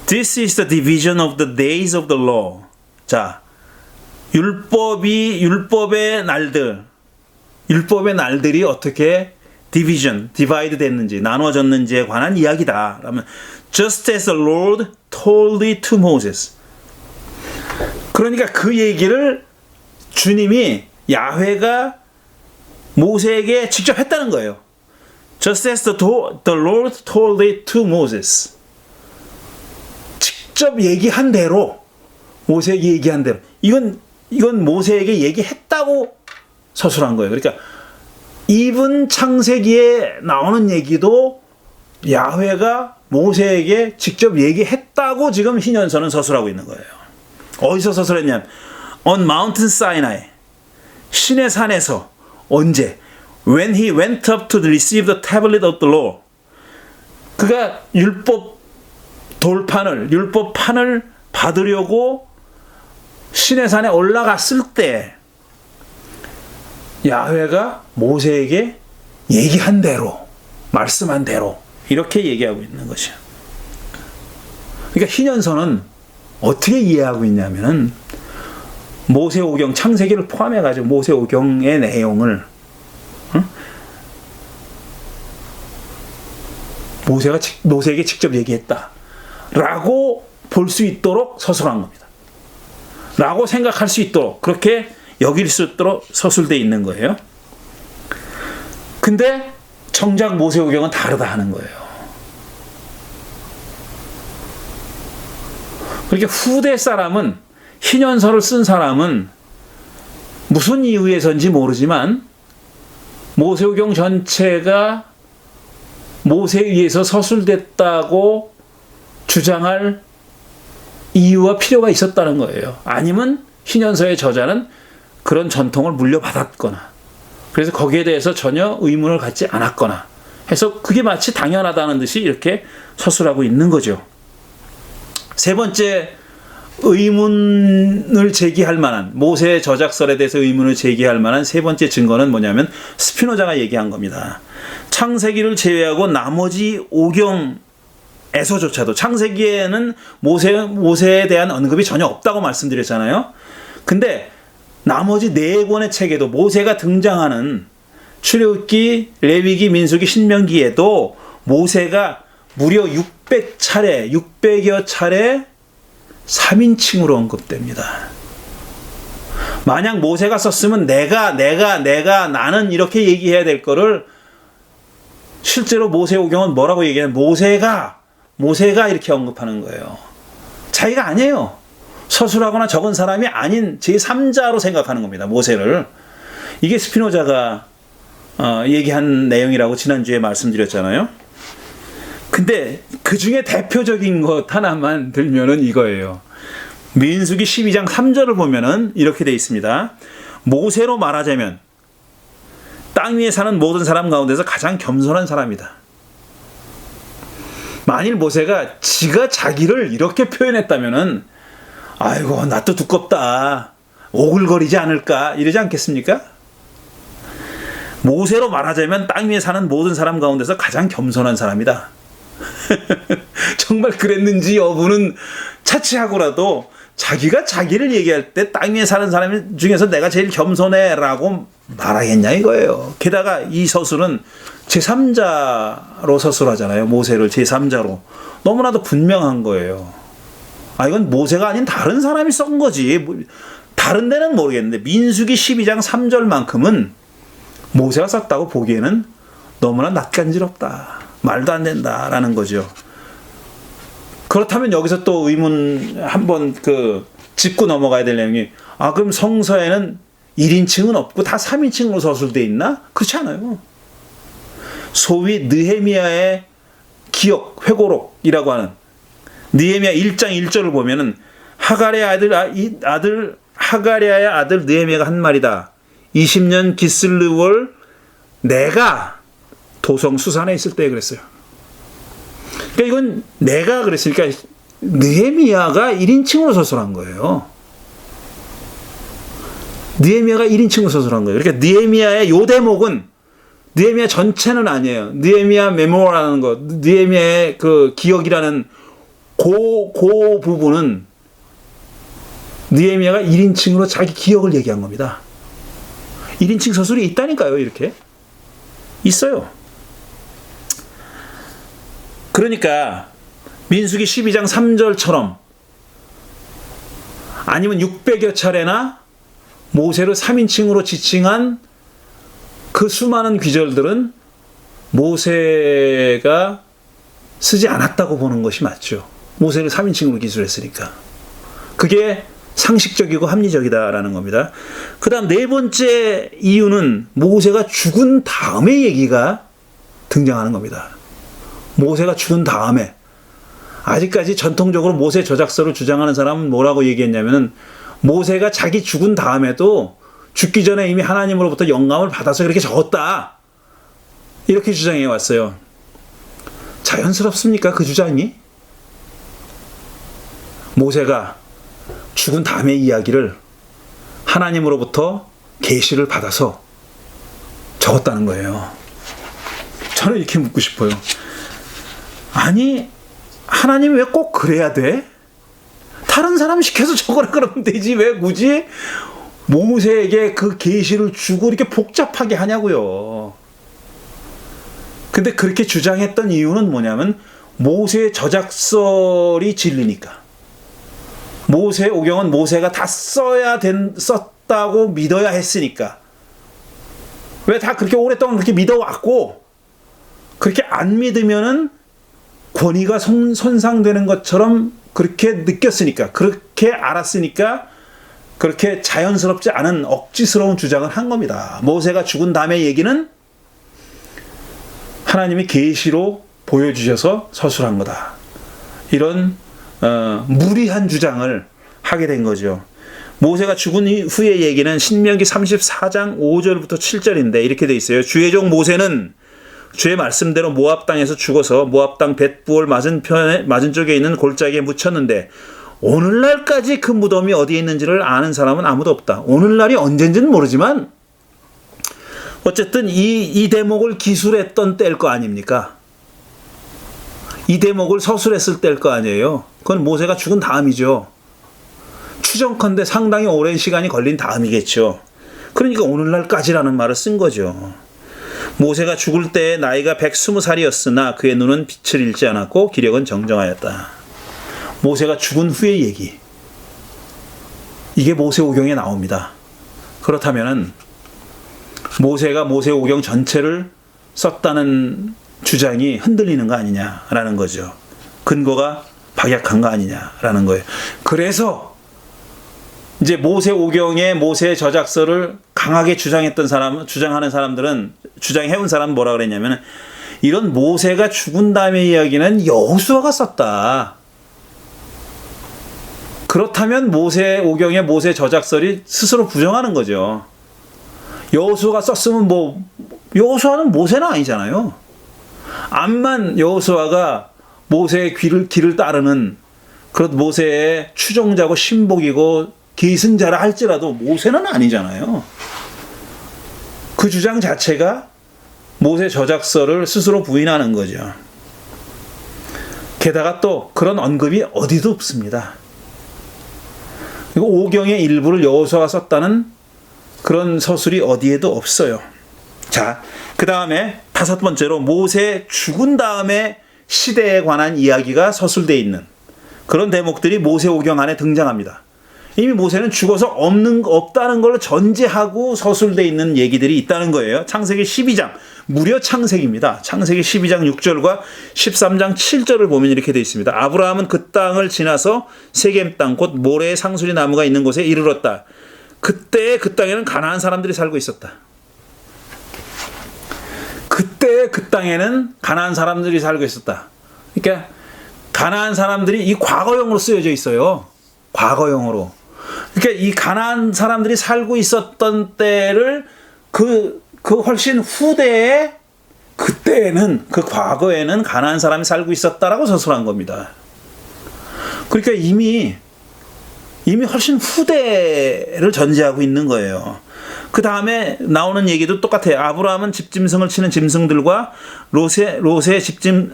This is the division of the days of the law. 자, 율법의 날들이 어떻게 divide 됐는지, 나눠졌는지에 관한 이야기다. 그러면 just as the Lord told it to Moses. 그러니까 그 얘기를 주님이 야훼가 모세에게 직접 했다는 거예요. Just as the Lord told it to Moses. 직접 얘기한 대로 모세에게 얘기한 대로 이건 모세에게 얘기했다고 서술한 거예요. 그러니까 이분 창세기에 나오는 얘기도 야훼가 모세에게 직접 얘기했다고 지금 희년서는 서술하고 있는 거예요. 어디서 서술했냐면 on Mountain Sinai 신의 산에서 언제 when he went up to receive the tablet of the law 그가 율법판을 받으려고 신의 산에 올라갔을 때 야훼가 모세에게 얘기한 대로 말씀한 대로 이렇게 얘기하고 있는 것이야. 그러니까 희년서는 어떻게 이해하고 있냐면은 모세오경 창세기를 포함해가지고 모세오경의 내용을 모세가 모세에게 직접 얘기했다라고 볼 수 있도록 서술한 겁니다. 라고 생각할 수 있도록 그렇게 여길 수 있도록 서술되어 있는 거예요. 근데 정작 모세오경은 다르다 하는 거예요. 그렇게 후대 사람은, 희년서를 쓴 사람은 무슨 이유에서인지 모르지만 모세오경 전체가 모세에 의해서 서술됐다고 주장할 이유와 필요가 있었다는 거예요. 아니면 희년서의 저자는 그런 전통을 물려받았거나, 그래서 거기에 대해서 전혀 의문을 갖지 않았거나 해서 그게 마치 당연하다는 듯이 이렇게 서술하고 있는 거죠. 세 번째, 의문을 제기할 만한, 모세의 저작설에 대해서 의문을 제기할 만한 세 번째 증거는 뭐냐면 스피노자가 얘기한 겁니다. 창세기를 제외하고 나머지 오경에서조차도, 창세기에는 모세에 대한 언급이 전혀 없다고 말씀드렸잖아요. 근데 나머지 네 권의 책에도 모세가 등장하는 출애굽기, 레위기, 민수기, 신명기에도 모세가 무려 600차례, 600여 차례 3인칭으로 언급됩니다. 만약 모세가 썼으면 내가, 나는 이렇게 얘기해야 될 거를 실제로 모세오경은 뭐라고 얘기하냐면 모세가 이렇게 언급하는 거예요. 자기가 아니에요. 서술하거나 적은 사람이 아닌 제3자로 생각하는 겁니다. 모세를. 이게 스피노자가 얘기한 내용이라고 지난주에 말씀드렸잖아요. 근데 그 중에 대표적인 것 하나만 들면은 이거예요. 민수기 12장 3절을 보면은 이렇게 돼 있습니다. 모세로 말하자면 땅 위에 사는 모든 사람 가운데서 가장 겸손한 사람이다. 만일 모세가 지가 자기를 이렇게 표현했다면은 아이고 낯도 두껍다, 오글거리지 않을까 이러지 않겠습니까? 모세로 말하자면 땅 위에 사는 모든 사람 가운데서 가장 겸손한 사람이다. 정말 그랬는지 여부는 차치하고라도 자기가 자기를 얘기할 때 땅 위에 사는 사람 중에서 내가 제일 겸손해 라고 말하겠냐 이거예요. 게다가 이 서술은 제3자로 서술하잖아요. 모세를 제3자로. 너무나도 분명한 거예요. 이건 모세가 아닌 다른 사람이 쓴 거지. 다른 데는 모르겠는데 민수기 12장 3절만큼은 모세가 썼다고 보기에는 너무나 낯간지럽다, 말도 안 된다라는 거죠. 그렇다면 여기서 또 의문 한번 짚고 넘어가야 될 내용이, 그럼 성서에는 1인칭은 없고 다 3인칭으로 서술되어 있나? 그렇지 않아요. 소위 느헤미야의 기억, 회고록이라고 하는 느헤미야 1장 1절을 보면은 하가랴의 아들 느헤미야가 한 말이다. 20년 기슬르월 내가 도성 수산에 있을 때 그랬어요. 그러니까 이건 내가 그랬으니까 느헤미야가 1인칭으로 서술한 거예요. 느헤미야가 1인칭으로 서술한 거예요. 그러니까 느헤미야의 요 대목은 느헤미야 전체는 아니에요. 느헤미야 메모라는 거, 느헤미야의 그 기억이라는 그 부분은 느헤미야가 1인칭으로 자기 기억을 얘기한 겁니다. 1인칭 서술이 있다니까요. 이렇게 있어요. 그러니까 민수기 12장 3절처럼 아니면 600여 차례나 모세를 3인칭으로 지칭한 그 수많은 귀절들은 모세가 쓰지 않았다고 보는 것이 맞죠. 모세를 3인칭으로 기술했으니까. 그게 상식적이고 합리적이다라는 겁니다. 그 다음 네 번째 이유는 모세가 죽은 다음에 얘기가 등장하는 겁니다. 모세가 죽은 다음에. 아직까지 전통적으로 모세 저작서를 주장하는 사람은 뭐라고 얘기했냐면은 모세가 자기 죽은 다음에도 죽기 전에 이미 하나님으로부터 영감을 받아서 그렇게 적었다. 이렇게 주장해 왔어요. 자연스럽습니까? 그 주장이? 모세가 죽은 다음의 이야기를 하나님으로부터 계시를 받아서 적었다는 거예요. 저는 이렇게 묻고 싶어요. 아니, 하나님이 왜 꼭 그래야 돼? 다른 사람 시켜서 적으라 그러면 되지. 왜 굳이 모세에게 그 계시를 주고 이렇게 복잡하게 하냐고요. 근데 그렇게 주장했던 이유는 뭐냐면 모세의 저작설이 진리니까. 모세 오경은 모세가 다 썼다고 믿어야 했으니까. 왜 다 그렇게 오랫동안 그렇게 믿어왔고 그렇게 안 믿으면은 권위가 손상되는 것처럼 그렇게 느꼈으니까, 그렇게 알았으니까 그렇게 자연스럽지 않은 억지스러운 주장을 한 겁니다. 모세가 죽은 다음의 얘기는 하나님이 계시로 보여주셔서 서술한 거다. 이런 무리한 주장을 하게 된 거죠. 모세가 죽은 후의 얘기는 신명기 34장 5절부터 7절인데 이렇게 돼 있어요. 주의 종 모세는 주의 말씀대로 모압 땅에서 죽어서 모압 땅 벳부올 맞은 쪽에 있는 골짜기에 묻혔는데 오늘날까지 그 무덤이 어디에 있는지를 아는 사람은 아무도 없다. 오늘날이 언젠지는 모르지만 어쨌든 이 대목을 기술했던 때일 거 아닙니까? 이 대목을 서술했을 때일 거 아니에요. 그건 모세가 죽은 다음이죠. 추정컨대 상당히 오랜 시간이 걸린 다음이겠죠. 그러니까 오늘날까지라는 말을 쓴 거죠. 모세가 죽을 때 나이가 120살이었으나 그의 눈은 빛을 잃지 않았고 기력은 정정하였다. 모세가 죽은 후의 얘기. 이게 모세오경에 나옵니다. 그렇다면은 모세가 모세오경 전체를 썼다는 주장이 흔들리는 거 아니냐라는 거죠. 근거가 박약한 거 아니냐라는 거예요. 그래서 이제 모세오경의 모세 저작서를 강하게 주장하는 사람들은, 주장해온 사람은 뭐라 그랬냐면, 이런 모세가 죽은 다음의 이야기는 여호수아가 썼다. 그렇다면 모세오경의 모세 저작설이 스스로 부정하는 거죠. 여호수아가 썼으면 여호수아는 모세는 아니잖아요. 암만 여호수아가 모세의 길을 따르는 그런 모세의 추종자고 신복이고 계승자라 할지라도 모세는 아니잖아요. 그 주장 자체가 모세 저작서를 스스로 부인하는 거죠. 게다가 또 그런 언급이 어디도 없습니다. 그리고 오경의 일부를 여호수아가 썼다는 그런 서술이 어디에도 없어요. 자, 그 다음에 5번째로 모세 죽은 다음에 시대에 관한 이야기가 서술되어 있는 그런 대목들이 모세오경 안에 등장합니다. 이미 모세는 죽어서 없다는 걸 전제하고 서술되어 있는 얘기들이 있다는 거예요. 창세기 12장, 무려 창세기입니다. 창세기 12장 6절과 13장 7절을 보면 이렇게 되어 있습니다. 아브라함은 그 땅을 지나서 세겜 땅, 곧 모래의 상수리 나무가 있는 곳에 이르렀다. 그때 그 땅에는 가나안 사람들이 살고 있었다. 그때 그 땅에는 가나안 사람들이 살고 있었다. 그러니까 가나안 사람들이 이 과거형으로 쓰여져 있어요. 과거형으로. 그러니까 이 가나안 사람들이 살고 있었던 때를 그 훨씬 후대에 그때에는 그 과거에는 가나안 사람이 살고 있었다라고 서술한 겁니다. 그러니까 이미 훨씬 후대를 전제하고 있는 거예요. 그 다음에 나오는 얘기도 똑같아요. 아브라함은 집짐승을 치는 짐승들과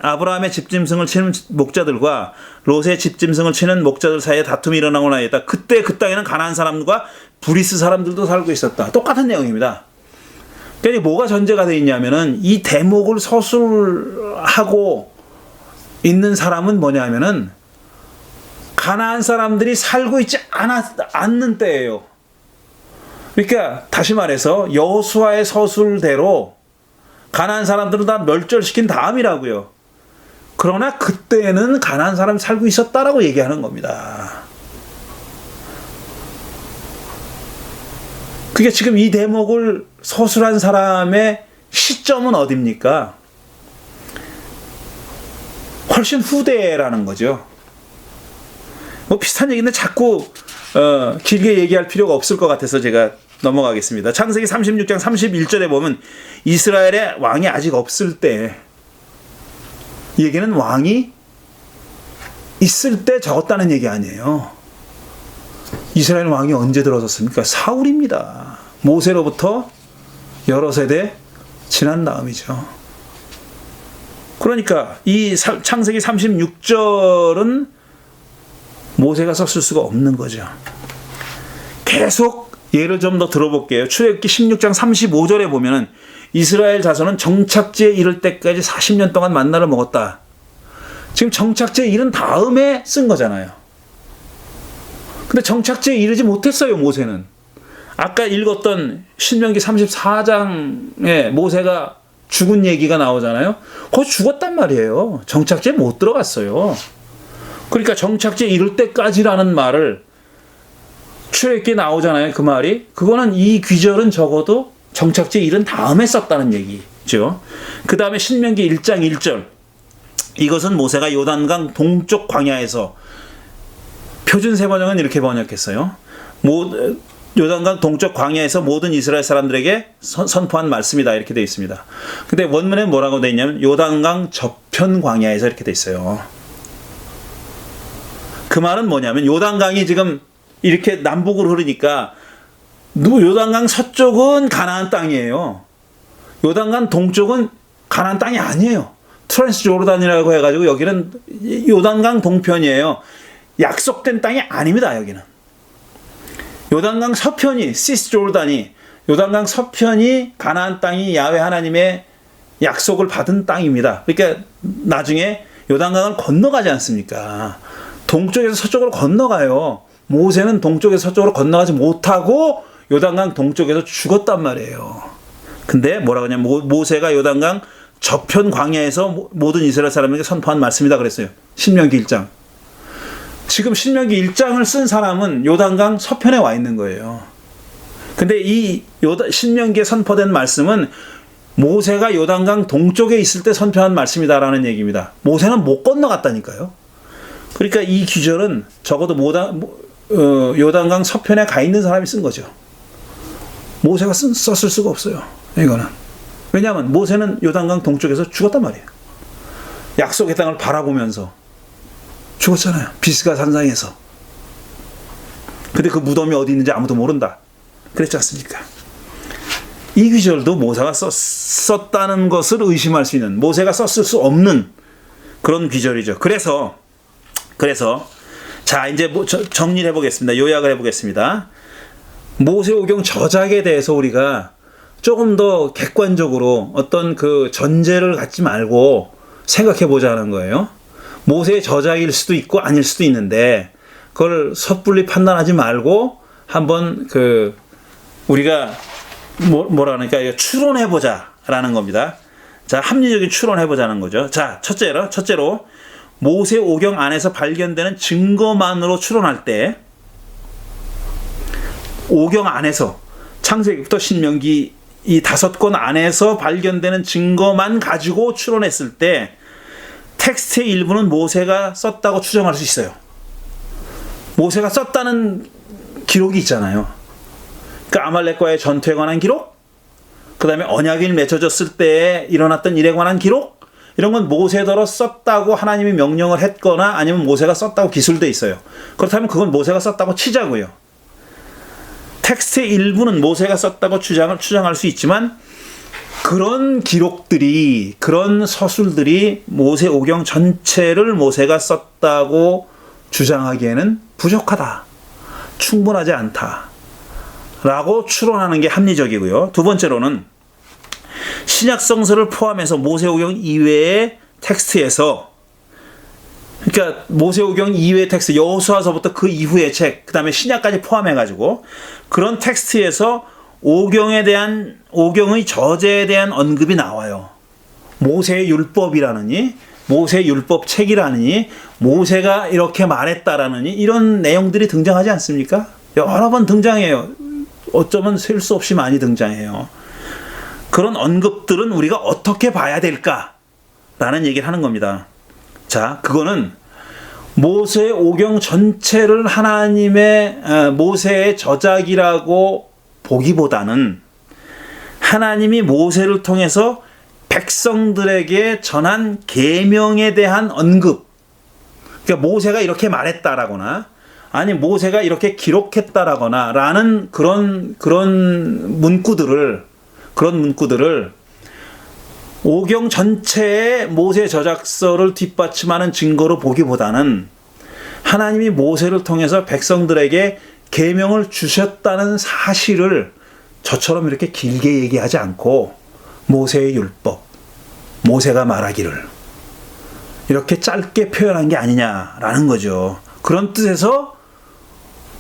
아브라함의 집짐승을 치는 목자들과 롯의 집짐승을 치는 목자들 사이에 다툼이 일어나고 나있다. 그때 그 땅에는 가나안 사람들과 브리스 사람들도 살고 있었다. 똑같은 내용입니다. 그러니까 뭐가 전제가 되어 있냐면은 이 대목을 서술하고 있는 사람은 뭐냐면은 가나안 사람들이 살고 있지 않는 때예요. 그러니까 다시 말해서 여호수아의 서술대로 가나안 사람들은 다 멸절시킨 다음이라고요. 그러나 그때는 가나안 사람이 살고 있었다라고 얘기하는 겁니다. 그게 지금 이 대목을 서술한 사람의 시점은 어디입니까? 훨씬 후대라는 거죠. 비슷한 얘기인데 자꾸 길게 얘기할 필요가 없을 것 같아서 제가 넘어가겠습니다. 창세기 36장 31절에 보면 이스라엘의 왕이 아직 없을 때, 이 얘기는 왕이 있을 때 적었다는 얘기 아니에요. 이스라엘 왕이 언제 들어섰습니까? 사울입니다. 모세로부터 여러 세대 지난 다음이죠. 그러니까 이 창세기 36절은 모세가 썼을 수가 없는 거죠. 계속 예를 좀 더 들어볼게요. 출애굽기 16장 35절에 보면은 이스라엘 자손은 정착지에 이를 때까지 40년 동안 만나를 먹었다. 지금 정착지에 이른 다음에 쓴 거잖아요. 근데 정착지에 이르지 못했어요, 모세는. 아까 읽었던 신명기 34장에 모세가 죽은 얘기가 나오잖아요. 거기 죽었단 말이에요. 정착지에 못 들어갔어요. 그러니까 정착지에 이를 때까지라는 말을 출애굽기에 나오잖아요. 그 말이. 그거는 이 귀절은 적어도 정착지에 이른 다음에 썼다는 얘기죠. 그 다음에 신명기 1장 1절. 이것은 모세가 요단강 동쪽 광야에서, 표준 세번역은 이렇게 번역했어요. 요단강 동쪽 광야에서 모든 이스라엘 사람들에게 선포한 말씀이다. 이렇게 되어 있습니다. 근데 원문에 뭐라고 되어 있냐면 요단강 저편 광야에서 이렇게 되어 있어요. 그 말은 뭐냐면 요단강이 지금 이렇게 남북으로 흐르니까 요단강 서쪽은 가나안 땅이에요. 요단강 동쪽은 가나안 땅이 아니에요. 트랜스 조르단이라고 해가지고 여기는 요단강 동편이에요. 약속된 땅이 아닙니다. 여기는 요단강 서편이, 시스조르단이, 요단강 서편이 가나안 땅이 야훼 하나님의 약속을 받은 땅입니다. 그러니까 나중에 요단강을 건너가지 않습니까? 동쪽에서 서쪽으로 건너가요. 모세는 동쪽에서 서쪽으로 건너가지 못하고 요단강 동쪽에서 죽었단 말이에요. 근데 뭐라고 하냐면 모세가 요단강 저편 광야에서 모든 이스라엘 사람에게 선포한 말씀이다 그랬어요. 신명기 1장. 지금 신명기 1장을 쓴 사람은 요단강 서편에 와 있는 거예요. 근데 이 신명기에 선포된 말씀은 모세가 요단강 동쪽에 있을 때 선포한 말씀이다라는 얘기입니다. 모세는 못 건너갔다니까요. 그러니까 이 귀절은 적어도 요단강 서편에 가 있는 사람이 쓴 거죠. 모세가 썼을 수가 없어요. 이거는. 왜냐하면 모세는 요단강 동쪽에서 죽었단 말이에요. 약속의 땅을 바라보면서 죽었잖아요. 비스가 산상에서. 근데 그 무덤이 어디 있는지 아무도 모른다. 그랬지 않습니까? 이 귀절도 모세가 썼다는 것을 의심할 수 있는, 모세가 썼을 수 없는 그런 귀절이죠. 그래서 자, 이제 정리를 해보겠습니다. 요약을 해보겠습니다. 모세오경 저작에 대해서 우리가 조금 더 객관적으로 어떤 그 전제를 갖지 말고 생각해 보자는 거예요. 모세의 저작일 수도 있고 아닐 수도 있는데 그걸 섣불리 판단하지 말고 한번 우리가 뭐라 그러니까 추론해 보자라는 겁니다. 자, 합리적인 추론해 보자는 거죠. 자, 첫째로 모세오경 안에서 발견되는 증거만으로 추론할 때, 오경 안에서 창세기부터 신명기 이 5권 안에서 발견되는 증거만 가지고 추론했을 때 텍스트의 일부는 모세가 썼다고 추정할 수 있어요. 모세가 썼다는 기록이 있잖아요. 그러니까 아말렉과의 전투에 관한 기록, 그 다음에 언약이 맺혀졌을 때 일어났던 일에 관한 기록, 이런 건 모세더러 썼다고 하나님이 명령을 했거나 아니면 모세가 썼다고 기술돼 있어요. 그렇다면 그건 모세가 썼다고 치자고요. 텍스트의 일부는 모세가 썼다고 추정할 수 있지만 그런 기록들이, 그런 서술들이 모세오경 전체를 모세가 썼다고 주장하기에는 부족하다. 충분하지 않다. 라고 추론하는 게 합리적이고요. 두 번째로는 신약성서를 포함해서 모세오경 이외의 텍스트에서, 그러니까 모세오경 이외의 텍스트, 여호수아서부터 그 이후의 책, 그 다음에 신약까지 포함해가지고 그런 텍스트에서 오경의 저제에 대한 언급이 나와요. 모세의 율법이라느니, 모세의 율법 책이라느니, 모세가 이렇게 말했다라느니 이런 내용들이 등장하지 않습니까? 여러 번 등장해요. 어쩌면 셀 수 없이 많이 등장해요. 그런 언급들은 우리가 어떻게 봐야 될까라는 얘기를 하는 겁니다. 자, 그거는 모세의 오경 전체를 하나님의 모세의 저작이라고 보기보다는 하나님이 모세를 통해서 백성들에게 전한 계명에 대한 언급, 그러니까 모세가 이렇게 말했다라거나 아니 모세가 이렇게 기록했다라거나 라는 그런 문구들을 오경 전체의 모세 저작서를 뒷받침하는 증거로 보기보다는 하나님이 모세를 통해서 백성들에게 계명을 주셨다는 사실을 저처럼 이렇게 길게 얘기하지 않고 모세의 율법, 모세가 말하기를 이렇게 짧게 표현한 게 아니냐라는 거죠. 그런 뜻에서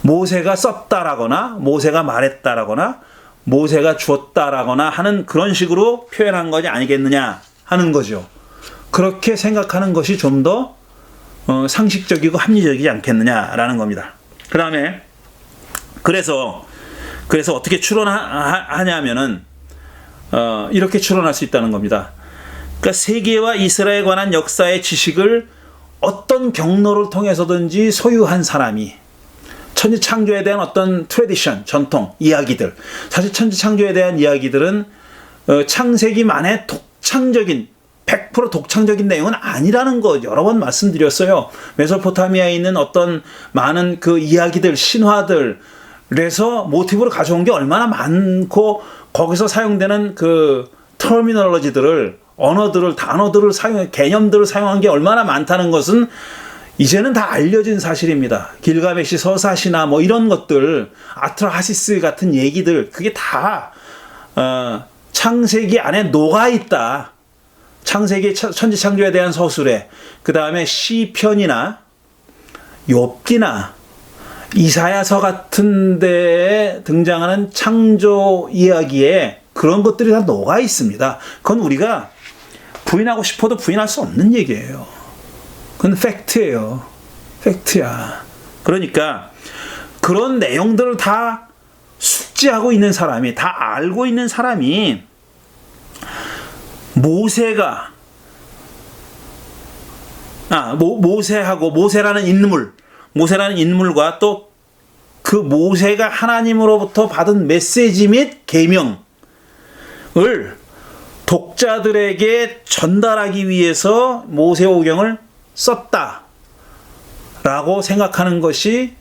모세가 썼다라거나 모세가 말했다라거나 모세가 주었다라거나 하는 그런 식으로 표현한 것이 아니겠느냐 하는 거죠. 그렇게 생각하는 것이 좀 더 상식적이고 합리적이지 않겠느냐라는 겁니다. 그 다음에 그래서 어떻게 추론하냐면은 이렇게 추론할 수 있다는 겁니다. 그러니까 세계와 이스라엘에 관한 역사의 지식을 어떤 경로를 통해서든지 소유한 사람이 천지창조에 대한 어떤 트래디션, 전통, 이야기들, 사실 천지창조에 대한 이야기들은 창세기만의 독창적인 100% 독창적인 내용은 아니라는 거 여러 번 말씀드렸어요. 메소포타미아에 있는 어떤 많은 그 이야기들, 신화들에서 모티브를 가져온 게 얼마나 많고 거기서 사용되는 그 터미널로지들을, 언어들을, 단어들을 개념들을 사용한 게 얼마나 많다는 것은 이제는 다 알려진 사실입니다. 길가메시 서사시나 뭐 이런 것들, 아트라하시스 같은 얘기들, 그게 다 창세기 안에 녹아 있다. 창세기 천지창조에 대한 서술에, 그 다음에 시편이나 욥기나 이사야서 같은 데에 등장하는 창조 이야기에 그런 것들이 다 녹아 있습니다. 그건 우리가 부인하고 싶어도 부인할 수 없는 얘기예요. 그건 팩트예요. 팩트야. 그러니까 그런 내용들을 다 숙지하고 있는 사람이, 다 알고 있는 사람이 모세라는 인물과 또 그 모세가 하나님으로부터 받은 메시지 및 계명을 독자들에게 전달하기 위해서 모세오경을 썼다라고 생각하는 것이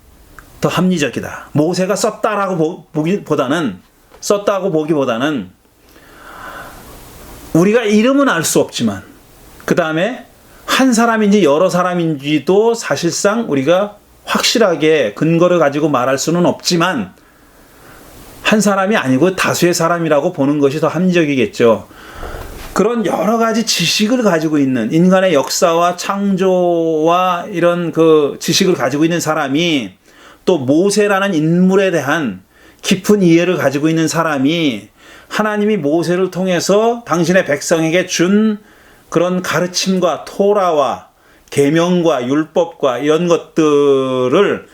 더 합리적이다. 모세가 썼다고 보기보다는 우리가 이름은 알 수 없지만 그 다음에 한 사람인지 여러 사람인지도 사실상 우리가 확실하게 근거를 가지고 말할 수는 없지만 한 사람이 아니고 다수의 사람이라고 보는 것이 더 합리적이겠죠. 그런 여러 가지 지식을 가지고 있는, 인간의 역사와 창조와 이런 그 지식을 가지고 있는 사람이, 또 모세라는 인물에 대한 깊은 이해를 가지고 있는 사람이 하나님이 모세를 통해서 당신의 백성에게 준 그런 가르침과 토라와 계명과 율법과 이런 것들을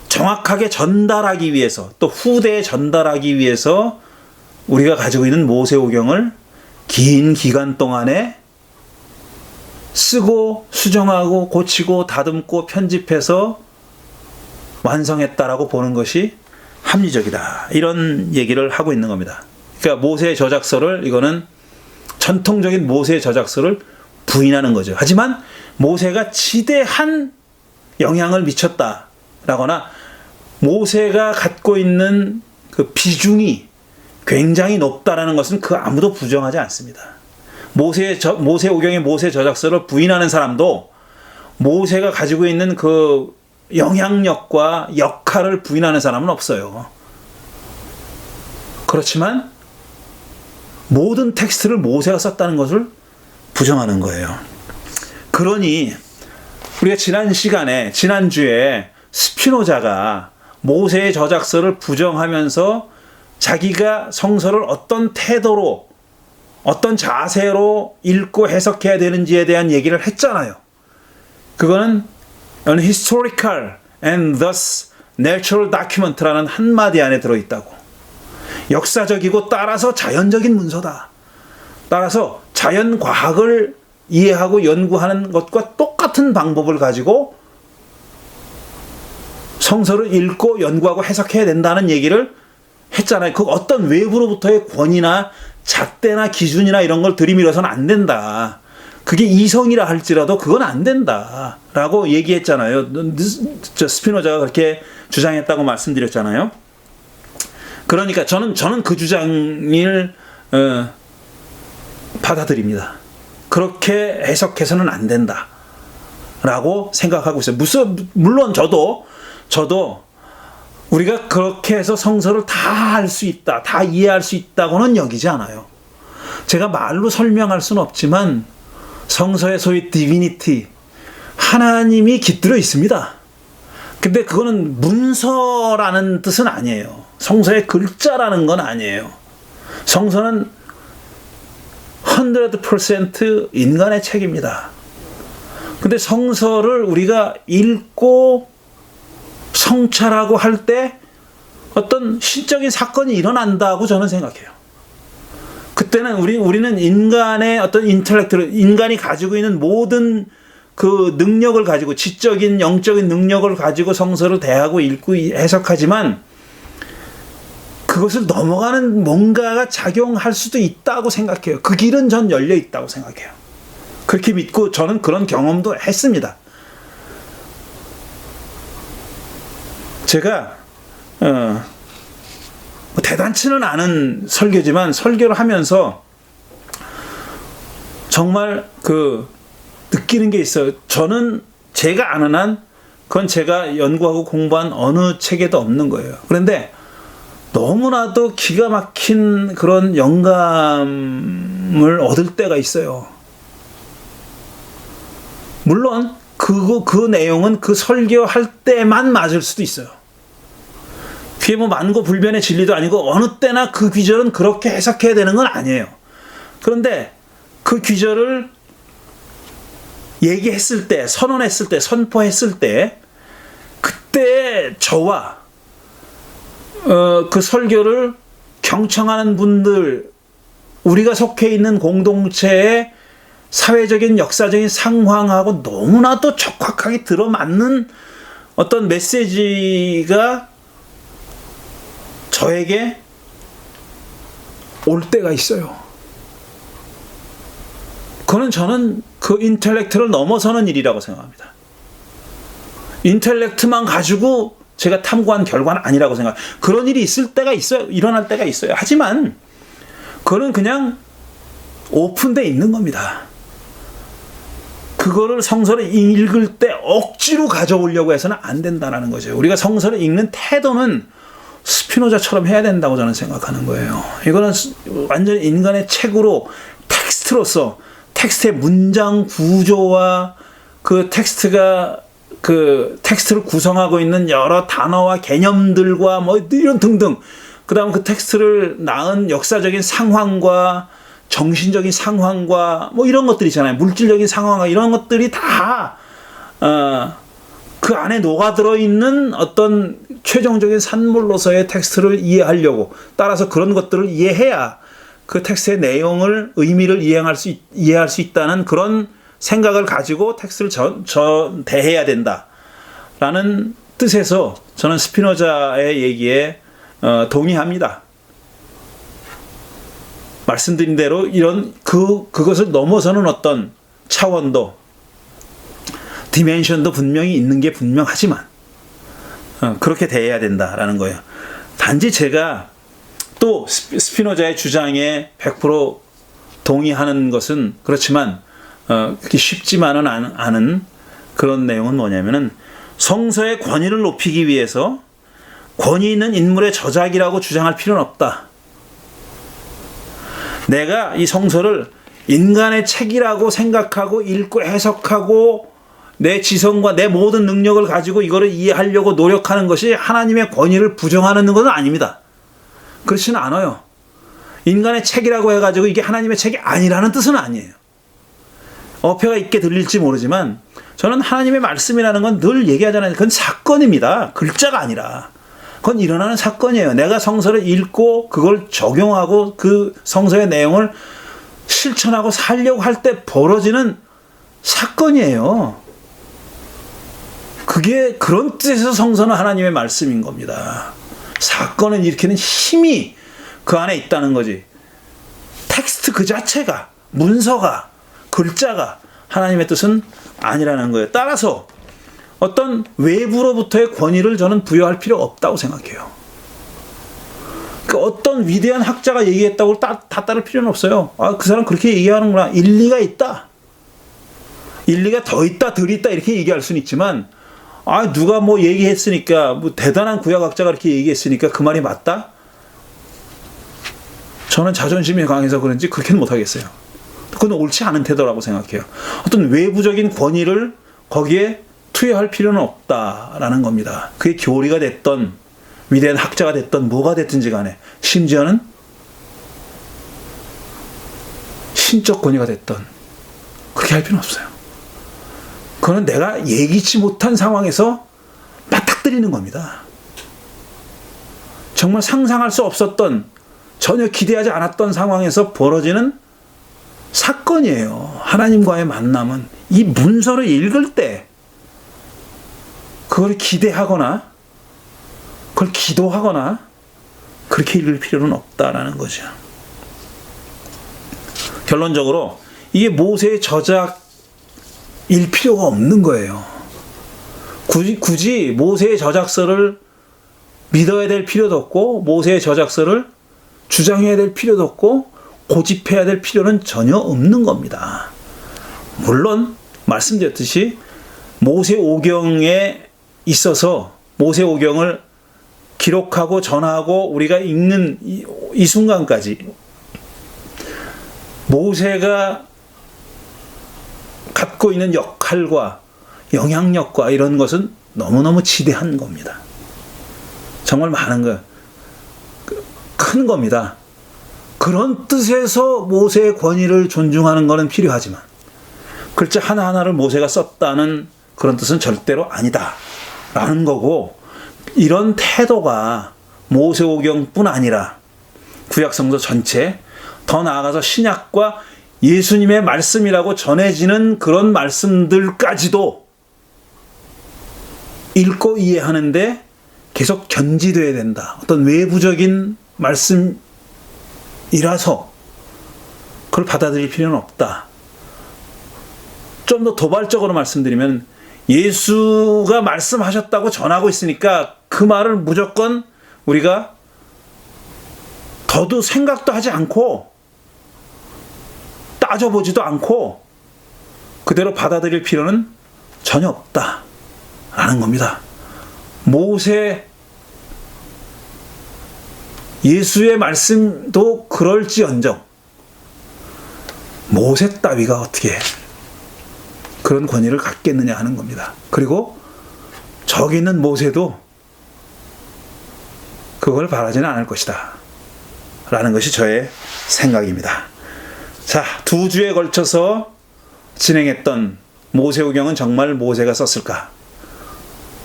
정확하게 전달하기 위해서, 또 후대에 전달하기 위해서 우리가 가지고 있는 모세오경을 긴 기간 동안에 쓰고 수정하고 고치고 다듬고 편집해서 완성했다라고 보는 것이 합리적이다. 이런 얘기를 하고 있는 겁니다. 그러니까 모세의 저작서를, 이거는 전통적인 모세의 저작서를 부인하는 거죠. 하지만 모세가 지대한 영향을 미쳤다라거나 모세가 갖고 있는 그 비중이 굉장히 높다라는 것은 그 아무도 부정하지 않습니다. 모세오경의 모세 저작서를 부인하는 사람도 모세가 가지고 있는 그 영향력과 역할을 부인하는 사람은 없어요. 그렇지만 모든 텍스트를 모세가 썼다는 것을 부정하는 거예요. 그러니 우리가 지난주에 스피노자가 모세의 저작서를 부정하면서 자기가 성서를 어떤 태도로, 어떤 자세로 읽고 해석해야 되는지에 대한 얘기를 했잖아요. 그거는 an historical and thus natural document라는 한마디 안에 들어있다고. 역사적이고 따라서 자연적인 문서다. 따라서 자연과학을 이해하고 연구하는 것과 똑같은 방법을 가지고 성서를 읽고 연구하고 해석해야 된다는 얘기를 했잖아요. 그 어떤 외부로부터의 권위나 잣대나 기준이나 이런 걸 들이밀어서는 안 된다. 그게 이성이라 할지라도 그건 안 된다. 라고 얘기했잖아요. 스피노자가 그렇게 주장했다고 말씀드렸잖아요. 그러니까 저는 그 주장을 받아들입니다. 그렇게 해석해서는 안 된다. 라고 생각하고 있어요. 물론 저도 우리가 그렇게 해서 성서를 다 알 수 있다, 다 이해할 수 있다고는 여기지 않아요. 제가 말로 설명할 수는 없지만 성서의 소위 디비니티, 하나님이 깃들어 있습니다. 근데 그거는 문서라는 뜻은 아니에요. 성서의 글자라는 건 아니에요. 성서는 100% 인간의 책입니다. 근데 성서를 우리가 읽고 성찰하고 할 때 어떤 신적인 사건이 일어난다고 저는 생각해요. 그때는 우리는 인간의 어떤 인텔렉트를, 인간이 가지고 있는 모든 그 능력을 가지고, 지적인 영적인 능력을 가지고 성서를 대하고 읽고 해석하지만 그것을 넘어가는 뭔가가 작용할 수도 있다고 생각해요. 그 길은 전 열려 있다고 생각해요. 그렇게 믿고 저는 그런 경험도 했습니다. 제가 대단치는 않은 설교지만 설교를 하면서 정말 느끼는 게 있어요. 저는 제가 아는 한 그건 제가 연구하고 공부한 어느 책에도 없는 거예요. 그런데 너무나도 기가 막힌 그런 영감을 얻을 때가 있어요. 물론 그 내용은 그 설교할 때만 맞을 수도 있어요. 그게 뭐 만고불변의 진리도 아니고 어느 때나 그 귀절은 그렇게 해석해야 되는 건 아니에요. 그런데 그 귀절을 얘기했을 때, 선언했을 때, 선포했을 때, 그때 저와 그 설교를 경청하는 분들, 우리가 속해 있는 공동체의 사회적인 역사적인 상황하고 너무나도 적확하게 들어맞는 어떤 메시지가 저에게 올 때가 있어요. 그거는 저는 그 인텔렉트를 넘어서는 일이라고 생각합니다. 인텔렉트만 가지고 제가 탐구한 결과는 아니라고 생각해요. 그런 일이 있을 때가 있어요. 일어날 때가 있어요. 하지만 그거는 그냥 오픈되어 있는 겁니다. 그거를 성서를 읽을 때 억지로 가져오려고 해서는 안 된다는 거죠. 우리가 성서를 읽는 태도는 스피노자처럼 해야 된다고 저는 생각하는 거예요. 이거는 완전히 인간의 책으로 텍스트로서 텍스트의 문장 구조와 그 텍스트가 그 텍스트를 구성하고 있는 여러 단어와 개념들과 뭐 이런 등등, 그 다음 그 텍스트를 낳은 역사적인 상황과 정신적인 상황과 뭐 이런 것들 있잖아요. 물질적인 상황과 이런 것들이 다 그 안에 녹아들어 있는 어떤 최종적인 산물로서의 텍스트를 이해하려고, 따라서 그런 것들을 이해해야 그 텍스트의 내용을, 의미를 이해할 수 있다는 그런 생각을 가지고 텍스트를 대해야 된다라는 뜻에서 저는 스피노자의 얘기에 동의합니다. 말씀드린 대로 이런 그것을 넘어서는 어떤 차원도, 디멘션도 분명히 있는 게 분명하지만 그렇게 대해야 된다라는 거예요. 단지 제가 또 스피노자의 주장에 100% 동의하는 것은 그렇지만 그렇게 쉽지만은 않은 그런 내용은 뭐냐면은, 성서의 권위를 높이기 위해서 권위 있는 인물의 저작이라고 주장할 필요는 없다. 내가 이 성서를 인간의 책이라고 생각하고 읽고 해석하고 내 지성과 내 모든 능력을 가지고 이거를 이해하려고 노력하는 것이 하나님의 권위를 부정하는 것은 아닙니다. 그렇지는 않아요. 인간의 책이라고 해가지고 이게 하나님의 책이 아니라는 뜻은 아니에요. 어폐가 있게 들릴지 모르지만 저는 하나님의 말씀이라는 건 늘 얘기하잖아요. 그건 사건입니다. 글자가 아니라. 그건 일어나는 사건이에요. 내가 성서를 읽고 그걸 적용하고 그 성서의 내용을 실천하고 살려고 할 때 벌어지는 사건이에요. 그게 그런 뜻에서 성서는 하나님의 말씀인 겁니다. 사건을 일으키는 힘이 그 안에 있다는 거지. 텍스트 그 자체가, 문서가, 글자가 하나님의 뜻은 아니라는 거예요. 따라서 어떤 외부로부터의 권위를 저는 부여할 필요 없다고 생각해요. 그 어떤 위대한 학자가 얘기했다고 다 따를 필요는 없어요. 그 사람 그렇게 얘기하는구나. 일리가 있다. 일리가 더 있다, 덜 있다 이렇게 얘기할 수는 있지만, 누가 뭐 얘기했으니까, 뭐 대단한 구약학자가 이렇게 얘기했으니까 그 말이 맞다? 저는 자존심이 강해서 그런지 그렇게는 못하겠어요. 그건 옳지 않은 태도라고 생각해요. 어떤 외부적인 권위를 거기에 투여할 필요는 없다라는 겁니다. 그게 교리가 됐던, 위대한 학자가 됐던, 뭐가 됐든지 간에, 심지어는 신적 권위가 됐던 그렇게 할 필요는 없어요. 그거는 내가 예기치 못한 상황에서 맞닥뜨리는 겁니다. 정말 상상할 수 없었던, 전혀 기대하지 않았던 상황에서 벌어지는 사건이에요. 하나님과의 만남은 이 문서를 읽을 때 그걸 기대하거나 그걸 기도하거나 그렇게 읽을 필요는 없다라는 거죠. 결론적으로 이게 모세의 저작일 필요가 없는 거예요. 굳이 모세의 저작서를 믿어야 될 필요도 없고 모세의 저작서를 주장해야 될 필요도 없고 고집해야 될 필요는 전혀 없는 겁니다. 물론 말씀드렸듯이 모세오경에 있어서 모세오경을 기록하고 전하고 우리가 읽는 이 순간까지 모세가 갖고 있는 역할과 영향력과 이런 것은 너무너무 지대한 겁니다. 정말 많은 거, 큰 겁니다. 그런 뜻에서 모세의 권위를 존중하는 것은 필요하지만 글자 하나하나를 모세가 썼다는 그런 뜻은 절대로 아니다 라는 거고, 이런 태도가 모세오경뿐 아니라 구약성서 전체, 더 나아가서 신약과 예수님의 말씀이라고 전해지는 그런 말씀들까지도 읽고 이해하는데 계속 견지돼야 된다. 어떤 외부적인 말씀이라서 그걸 받아들일 필요는 없다. 좀 더 도발적으로 말씀드리면 예수가 말씀하셨다고 전하고 있으니까 그 말을 무조건 우리가 더도 생각도 하지 않고 따져보지도 않고 그대로 받아들일 필요는 전혀 없다라는 겁니다. 예수의 말씀도 그럴지언정 모세 따위가 어떻게 그런 권위를 갖겠느냐 하는 겁니다. 그리고 저기 있는 모세도 그걸 바라지는 않을 것이다 라는 것이 저의 생각입니다. 자, 2주에 걸쳐서 진행했던 모세오경은 정말 모세가 썼을까?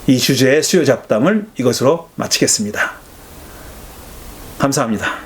이 주제의 수요잡담을 이것으로 마치겠습니다. 감사합니다.